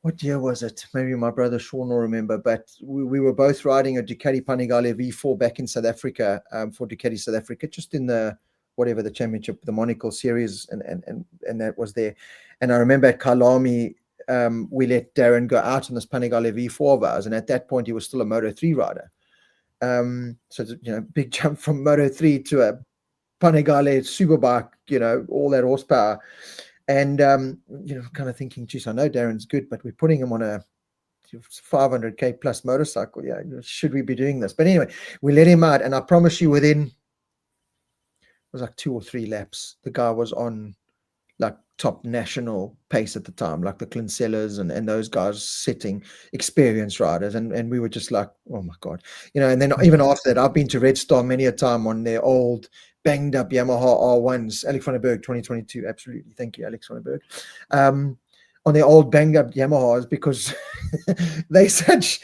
what year was it? Maybe my brother Sean will remember, but we were both riding a Ducati Panigale V4 back in South Africa, for Ducati South Africa, just in the championship, the Monaco series, and that was there. And I remember at Kalami, we let Darren go out on this Panigale V4 of ours, and at that point he was still a Moto3 rider. So big jump from Moto3 to a Panigale superbike, all that horsepower. And, kind of thinking, geez, I know Darren's good, but we're putting him on a 500K plus motorcycle. Yeah, should we be doing this? But anyway, we let him out. And I promise you, within, it was like 2 or 3 laps, the guy was on like top national pace at the time, like the Clincellas and those guys sitting, experienced riders. And we were just like, oh my God. And then even after that, I've been to Red Star many a time on their old banged up Yamaha R1s, Alex van der Berg 2022. Absolutely. Thank you, Alex van der Berg. On their old banged up Yamahas, because they such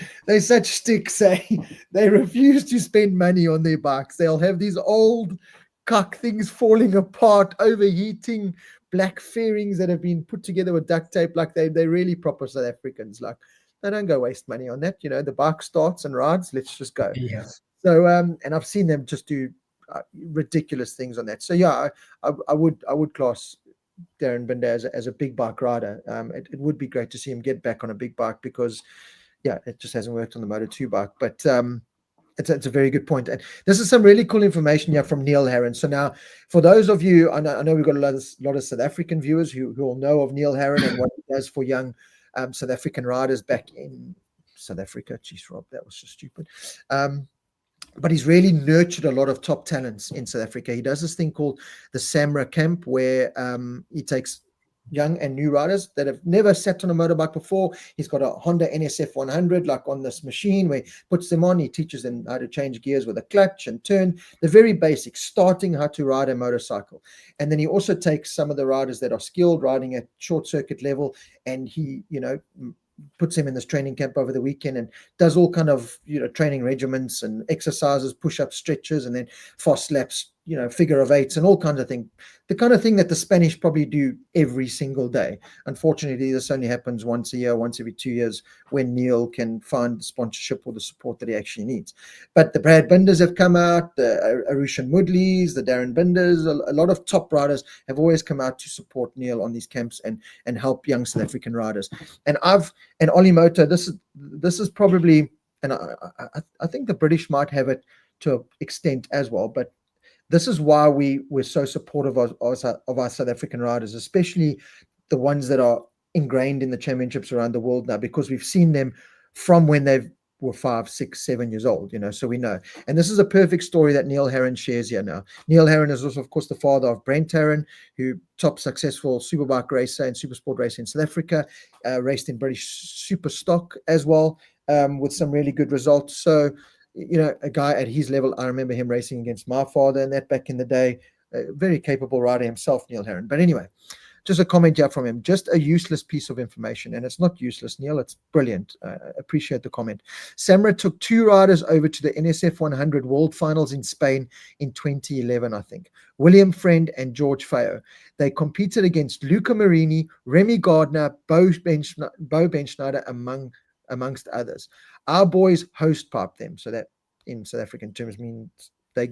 sticks. They refuse to spend money on their bikes. They'll have these old cuck things falling apart, overheating, black fairings that have been put together with duct tape. Like they're really proper South Africans. Like, they don't go waste money on that. The bike starts and rides. Let's just go. Yeah. So and I've seen them just do ridiculous things on that. So yeah, I would class Darren Binder as a big bike rider. It would be great to see him get back on a big bike, because it just hasn't worked on the Moto2 bike. But it's a very good point. And this is some really cool information here from Neil Herron. So now, for those of you, I know we've got a lot of South African viewers who will know of Neil Herron and what he does for young South African riders back in South Africa. Jeez, Rob, that was so stupid. But he's really nurtured a lot of top talents in South Africa. He does this thing called the SAMRA camp, where he takes young and new riders that have never sat on a motorbike before. He's got a Honda NSF 100 like on this machine, where he puts them on. He teaches them how to change gears with a clutch and turn, the very basics, starting how to ride a motorcycle. And then he also takes some of the riders that are skilled riding at short circuit level, and he, puts him in this training camp over the weekend and does all kind of, training regimens and exercises, push-ups, stretches, and then fast laps, figure of eights and all kinds of things. The kind of thing that the Spanish probably do every single day. Unfortunately, this only happens once a year, once every 2 years, when Neil can find the sponsorship or the support that he actually needs. But the Brad Binders have come out, the Arushan Mudleys, the Darren Binders, a lot of top riders have always come out to support Neil on these camps and help young South African riders. And Olimoto, this is probably, and I think the British might have it to an extent as well, but this is why we're so supportive of our South African riders, especially the ones that are ingrained in the championships around the world now, because we've seen them from when they were 5, 6, 7 years old, so we know. And this is a perfect story that Neil Herron shares here now. Neil Herron is also, of course, the father of Brent Herron, who top successful superbike racer and supersport racer in South Africa, raced in British super stock as well, with some really good results. So, a guy at his level, I remember him racing against my father and that back in the day. A very capable rider himself, Neil Herron. But anyway, just a comment here from him. Just a useless piece of information. And it's not useless, Neil. It's brilliant. I appreciate the comment. SAMRA took 2 riders over to the NSF 100 World Finals in Spain in 2011, I think. William Friend and George Feo. They competed against Luca Marini, Remy Gardner, Bo Benschneider, amongst others. Our boys host piped them, so that in South African terms means they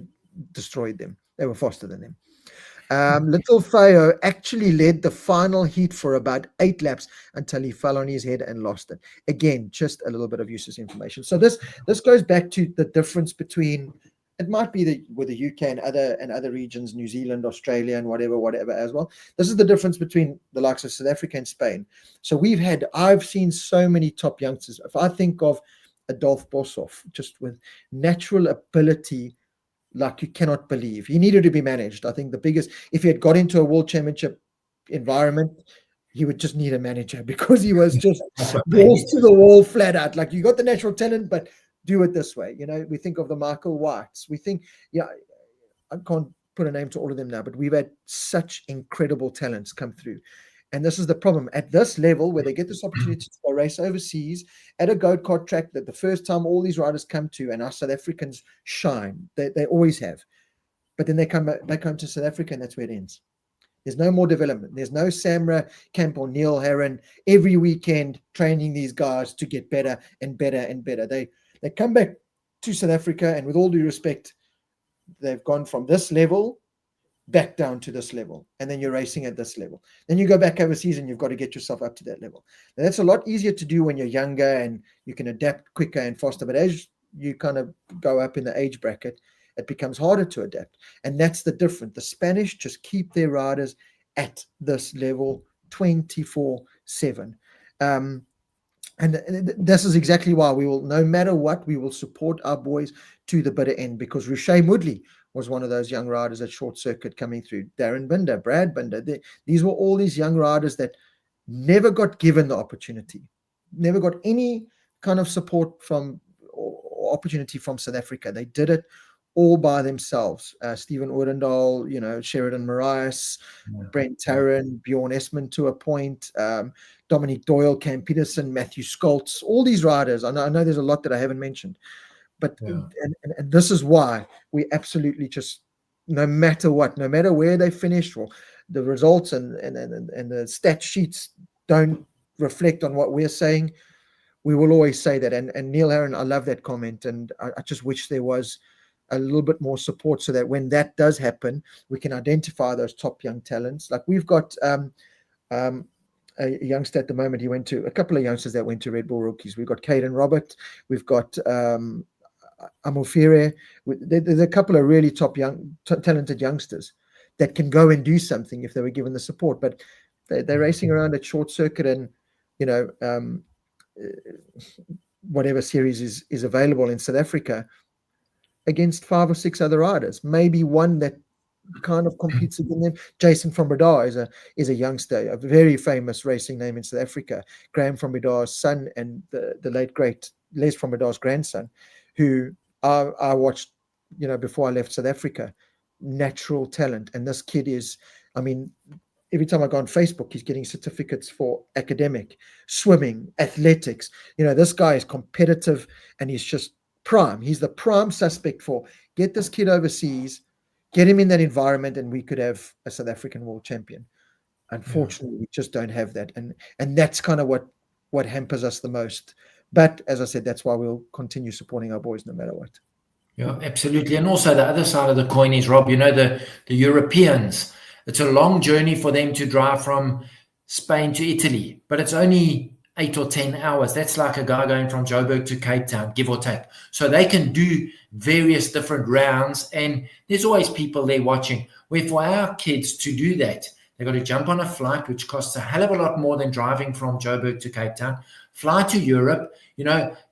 destroyed them. They were faster than them. Little Feo actually led the final heat for about 8 laps until he fell on his head and lost it. Again, just a little bit of useless information. So this goes back to the difference between, it might be with the UK and other regions, New Zealand, Australia, and whatever as well. This is the difference between the likes of South Africa and Spain. So I've seen so many top youngsters. If I think of Adolf Boshoff, just with natural ability like you cannot believe. He needed to be managed. I think if he had got into a world championship environment, he would just need a manager, because he was just balls to the wall, flat out. Like, you got the natural talent, but do it this way. We think of the Michael Whites. We think, I can't put a name to all of them now, but we've had such incredible talents come through. And this is the problem at this level, where they get this opportunity to go race overseas at a go-kart track that the first time all these riders come to, and our South Africans shine. They always have. But then they come back home to South Africa, and that's where it ends. There's no more development. There's no SAMRA camp or Neil Herron every weekend training these guys to get better and better and better. They come back to South Africa, and with all due respect, they've gone from this level back down to this level, and then you're racing at this level. Then you go back overseas, and you've got to get yourself up to that level. Now, that's a lot easier to do when you're younger and you can adapt quicker and faster. But as you kind of go up in the age bracket, it becomes harder to adapt. And that's the difference. The Spanish just keep their riders at this level 24/7. And this is exactly why we will, no matter what, we will support our boys to the bitter end, because Rushay Mudley was one of those young riders at short circuit coming through. Darren Binder, Brad Binder. These were all these young riders that never got given the opportunity, never got any kind of support or opportunity from South Africa. They did it all by themselves. Stephen Odendaal, Sheridan Marias, Brent Tarrant, Bjorn Esmond to a point, Dominic Doyle, Cam Peterson, Matthew Skoltz, all these riders. I know there's a lot that I haven't mentioned. But and this is why we absolutely just, no matter what, no matter where they finish or the results and the stat sheets don't reflect on what we're saying, we will always say that. And Neil Herron, I love that comment, and I just wish there was a little bit more support, so that when that does happen, we can identify those top young talents. Like, we've got a youngster at the moment. He went to a couple of youngsters that went to Red Bull Rookies. We've got Caden Robert. We've got Amofire. There's a couple of really top talented youngsters that can go and do something if they were given the support. But they're racing around at short circuit, and whatever series is available in South Africa against 5 or 6 other riders, maybe one that kind of competes against them. Jason van Breda is a youngster, a very famous racing name in South Africa. Graham van Breda's son and the late great Les van Breda's grandson, who I watched, before I left South Africa. Natural talent, and this kid is, I mean, every time I go on Facebook, he's getting certificates for academic, swimming, athletics. This guy is competitive, and he's just prime. He's the prime suspect for get this kid overseas, get him in that environment, and we could have a South African world champion. Unfortunately, we just don't have that, and that's kind of what hampers us the most. But as I said, that's why we'll continue supporting our boys no matter what. Yeah, absolutely. And also the other side of the coin is, Rob, the Europeans, it's a long journey for them to drive from Spain to Italy, but it's only 8 or 10 hours. That's like a guy going from Joburg to Cape Town, give or take. So they can do various different rounds, and there's always people there watching. Where for our kids to do that, they've got to jump on a flight, which costs a hell of a lot more than driving from Joburg to Cape Town, fly to Europe,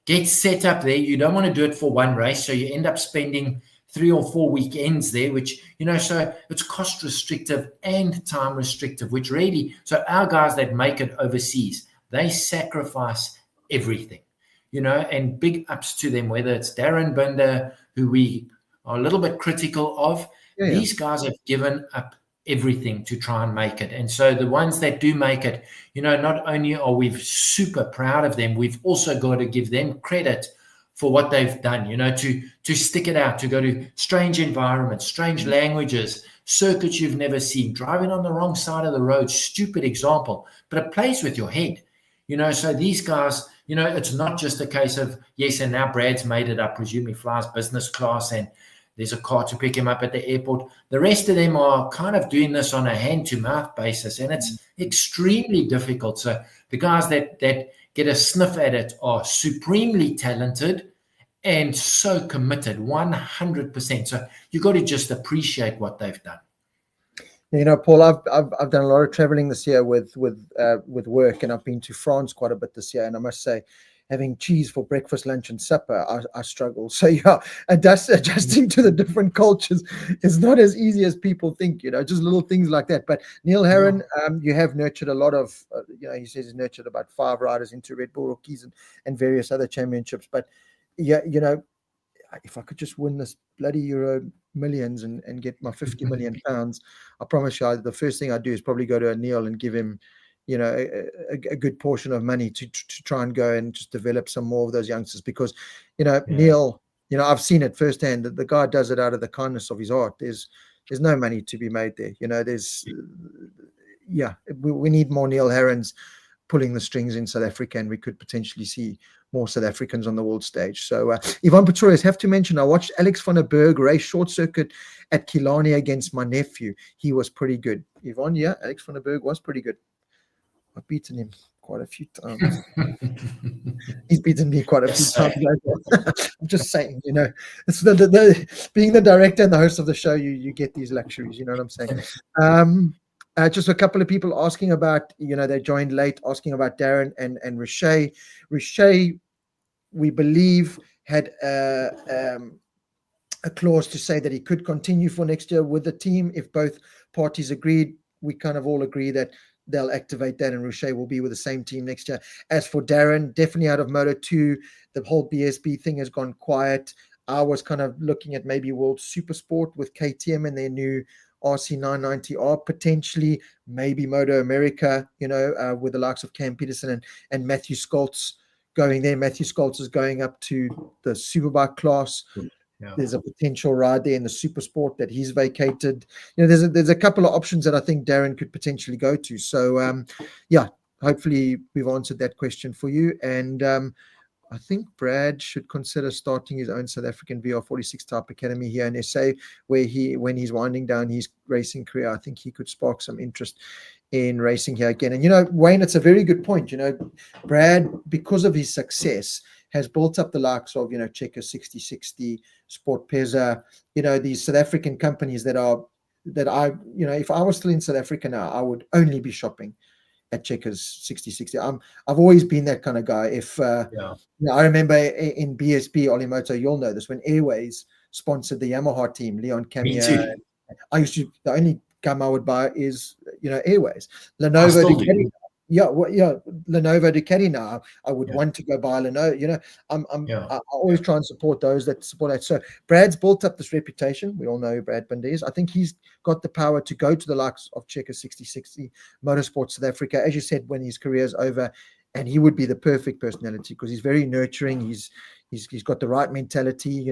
get set up there. You don't want to do it for one race, so you end up spending 3 or 4 weekends there, which, so it's cost restrictive and time restrictive, which really, so our guys that make it overseas, they sacrifice everything, and big ups to them, whether it's Darren Binder, who we are a little bit critical of. Yeah. These guys have given up everything to try and make it. And so the ones that do make it, not only are we super proud of them, we've also got to give them credit for what they've done, to stick it out, to go to strange environments, strange languages, circuits you've never seen, driving on the wrong side of the road, stupid example, but it plays with your head, so these guys, it's not just a case of, yes, and now Brad's made it, I presume he flies business class and there's a car to pick him up at the airport. The rest of them are kind of doing this on a hand-to-mouth basis, and it's extremely difficult. So the guys that get a sniff at it are supremely talented and so committed, 100%. So you got to just appreciate what they've done. Paul, I've done a lot of traveling this year with work, and I've been to France quite a bit this year, and I must say, having cheese for breakfast, lunch, and supper, I struggle. So yeah, adjusting to the different cultures is not as easy as people think. Just little things like that. But Neil Herron, you have nurtured a lot of. He says he's nurtured about 5 riders into Red Bull Rookies and various other championships. But yeah, if I could just win this bloody Euro Millions and get my 50 million pounds, I promise you, the first thing I do is probably go to Neil and give him, a good portion of money to try and go and just develop some more of those youngsters, because, Neil, I've seen it firsthand that the guy does it out of the kindness of his heart. There's no money to be made there. We need more Neil Herrons pulling the strings in South Africa, and we could potentially see more South Africans on the world stage. So Yvonne Pretorius, have to mention, I watched Alex van der Berg race short circuit at Killarney against my nephew. He was pretty good. Yvonne, yeah, Alex van der Berg was pretty good. I've beaten him quite a few times. He's beaten me quite a few times. I'm just saying, it's the being the director and the host of the show, you get these luxuries, you know what I'm saying? Just a couple of people asking about, they joined late, asking about Darren and Riche. Riche, we believe, had a clause to say that he could continue for next year with the team if both parties agreed. We kind of all agree that they'll activate that, and Riche will be with the same team next year. As for Darren, definitely out of Moto2, the whole BSB thing has gone quiet. I was kind of looking at maybe World Supersport with KTM and their new RC990R, potentially maybe Moto America, with the likes of Cam Peterson and Matthew Skoltz going there. Matthew Skoltz is going up to the Superbike class. Yeah. There's a potential ride there in the Supersport that he's vacated. There's a couple of options that I think Darren could potentially go to. So, hopefully we've answered that question for you. And I think Brad should consider starting his own South African VR46 type academy here in SA, where when he's winding down his racing career, I think he could spark some interest in racing here again. And, Wayne, it's a very good point. Brad, because of his success, has built up the likes of, Checker 6060, Sport Pezza, these South African companies that I, if I was still in South Africa now, I would only be shopping at Checkers 6060. I've always been that kind of guy. If I remember in BSB Olimoto, you'll know this, when Airways sponsored the Yamaha team, Leon Camier. The only gum I would buy is Airways. Lenovo Ducati. Lenovo Ducati now. I would want to go buy Lenovo. I always try and support those that support that. So Brad's built up this reputation. We all know who Brad Binder is. I think he's got the power to go to the likes of Checker 6060, Motorsport South Africa, as you said, when his career is over, and he would be the perfect personality because he's very nurturing. He's got the right mentality.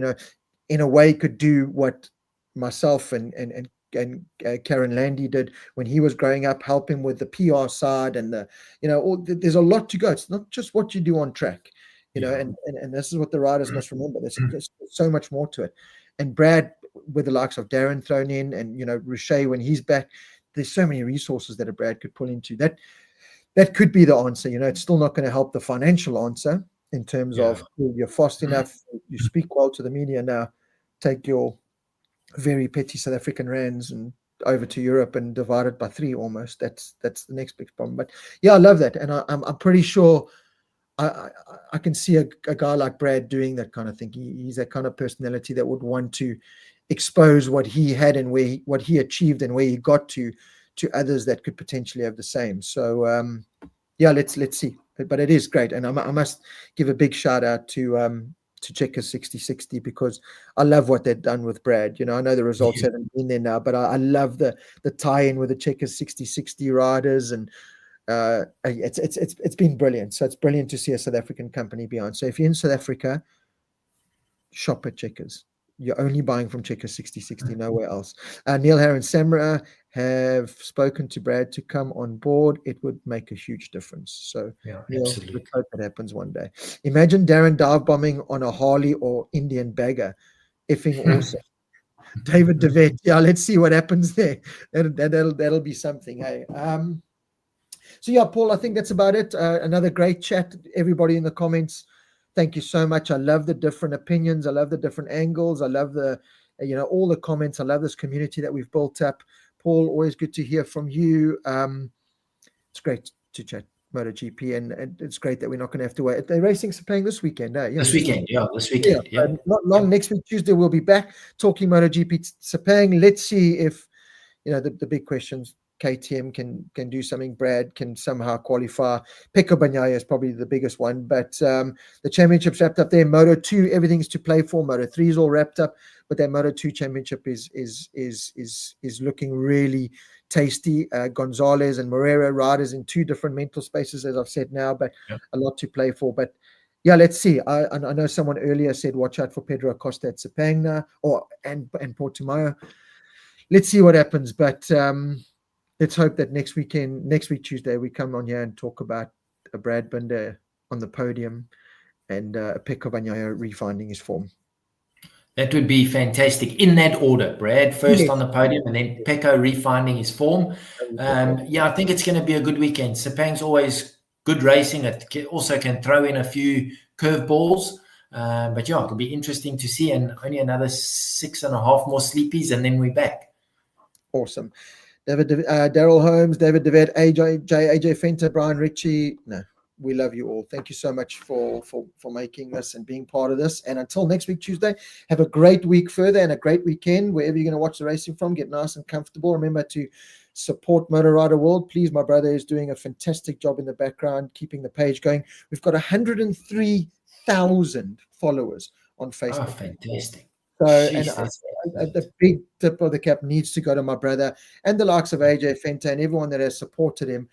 In a way, could do what myself and Karen Landy did when he was growing up, help him with the PR side and there's a lot to go. It's not just what you do on track, and this is what the riders must remember. There's so much more to it. And Brad, with the likes of Darren thrown in, and Riche when he's back, there's so many resources that a Brad could pull into. That could be the answer. It's still not going to help the financial answer in terms of you're fast enough, you speak well to the media now, take your very petty South African rands and over to Europe and divide it by 3 almost. That's the next big problem. But I love that, and I'm pretty sure I can see a guy like Brad doing that kind of thing. He's that kind of personality that would want to expose what he had and what he achieved and where he got to others that could potentially have the same. So let's see. But it is great, and I must give a big shout out to Checker 6060 because I love what they've done with Brad. I know the results haven't been there now, but I love the tie-in with the Checker 6060 riders, and it's been brilliant. So it's brilliant to see a South African company behind. So if you're in South Africa, shop at Checkers. You're only buying from Checker 6060, nowhere else. Neil Harron Samra have spoken to Brad to come on board. It would make a huge difference. So Neil, let's hope that happens one day. Imagine Darren dive bombing on a Harley or Indian bagger. Effing awesome. David DeVette. Let's see what happens there. That'll be something. Hey. So Paul, I think that's about it. Another great chat. Everybody in the comments, thank you so much. I love the different opinions. I love the different angles. I love all the comments. I love this community that we've built up. Paul, always good to hear from you. It's great to chat MotoGP, and it's great that we're not going to have to wait. The racing's playing this weekend. This weekend. Not long. Next week, Tuesday, we'll be back talking MotoGP Sepang. Let's see if, the big questions. KTM can do something. Brad can somehow qualify. Pecco Bagnaia is probably the biggest one, but the championship's wrapped up there. Moto 2, everything's to play for. Moto 3 is all wrapped up, but that Moto 2 championship is looking really tasty. Gonzalez and Moreira riders in 2 different mental spaces, as I've said now, but a lot to play for. But let's see. I know someone earlier said watch out for Pedro Acosta at Sepang now, and Portimao. Let's see what happens, but let's hope that next week Tuesday, we come on here and talk about a Brad Binder on the podium and Pecco Bagnaia refinding his form. That would be fantastic. In that order, Brad first on the podium and then Pecco refinding his form. I think it's going to be a good weekend. Sepang's always good racing. It also can throw in a few curveballs. But it'll be interesting to see. And only another 6.5 more sleepies and then we're back. Awesome. Daryl Holmes, David DeVette, AJ Fenter, Brian Ritchie. No, we love you all. Thank you so much for making this and being part of this. And until next week, Tuesday, have a great week further and a great weekend. Wherever you're going to watch the racing from, get nice and comfortable. Remember to support Motor Rider World. Please, my brother is doing a fantastic job in the background, keeping the page going. We've got 103,000 followers on Facebook. Oh, fantastic. So, and the big tip of the cap needs to go to my brother and the likes of AJ Fenter and everyone that has supported him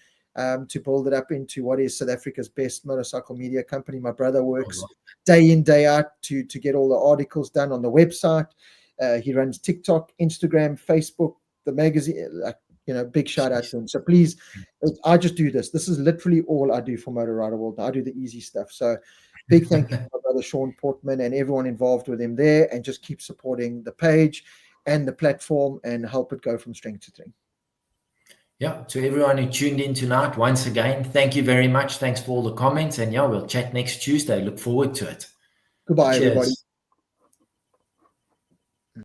to build it up into what is South Africa's best motorcycle media company. My brother works day in, day out to get all the articles done on the website. He runs TikTok, Instagram, Facebook, the magazine. Big shout out to him. So please, I just do this. This is literally all I do for Motor Rider World. I do the easy stuff. So big thank you to my brother Sean Portman and everyone involved with him there, and just keep supporting the page and the platform and help it go from strength to strength. To everyone who tuned in tonight, once again, thank you very much. Thanks for all the comments, and we'll chat next Tuesday. Look forward to it. Goodbye, everybody.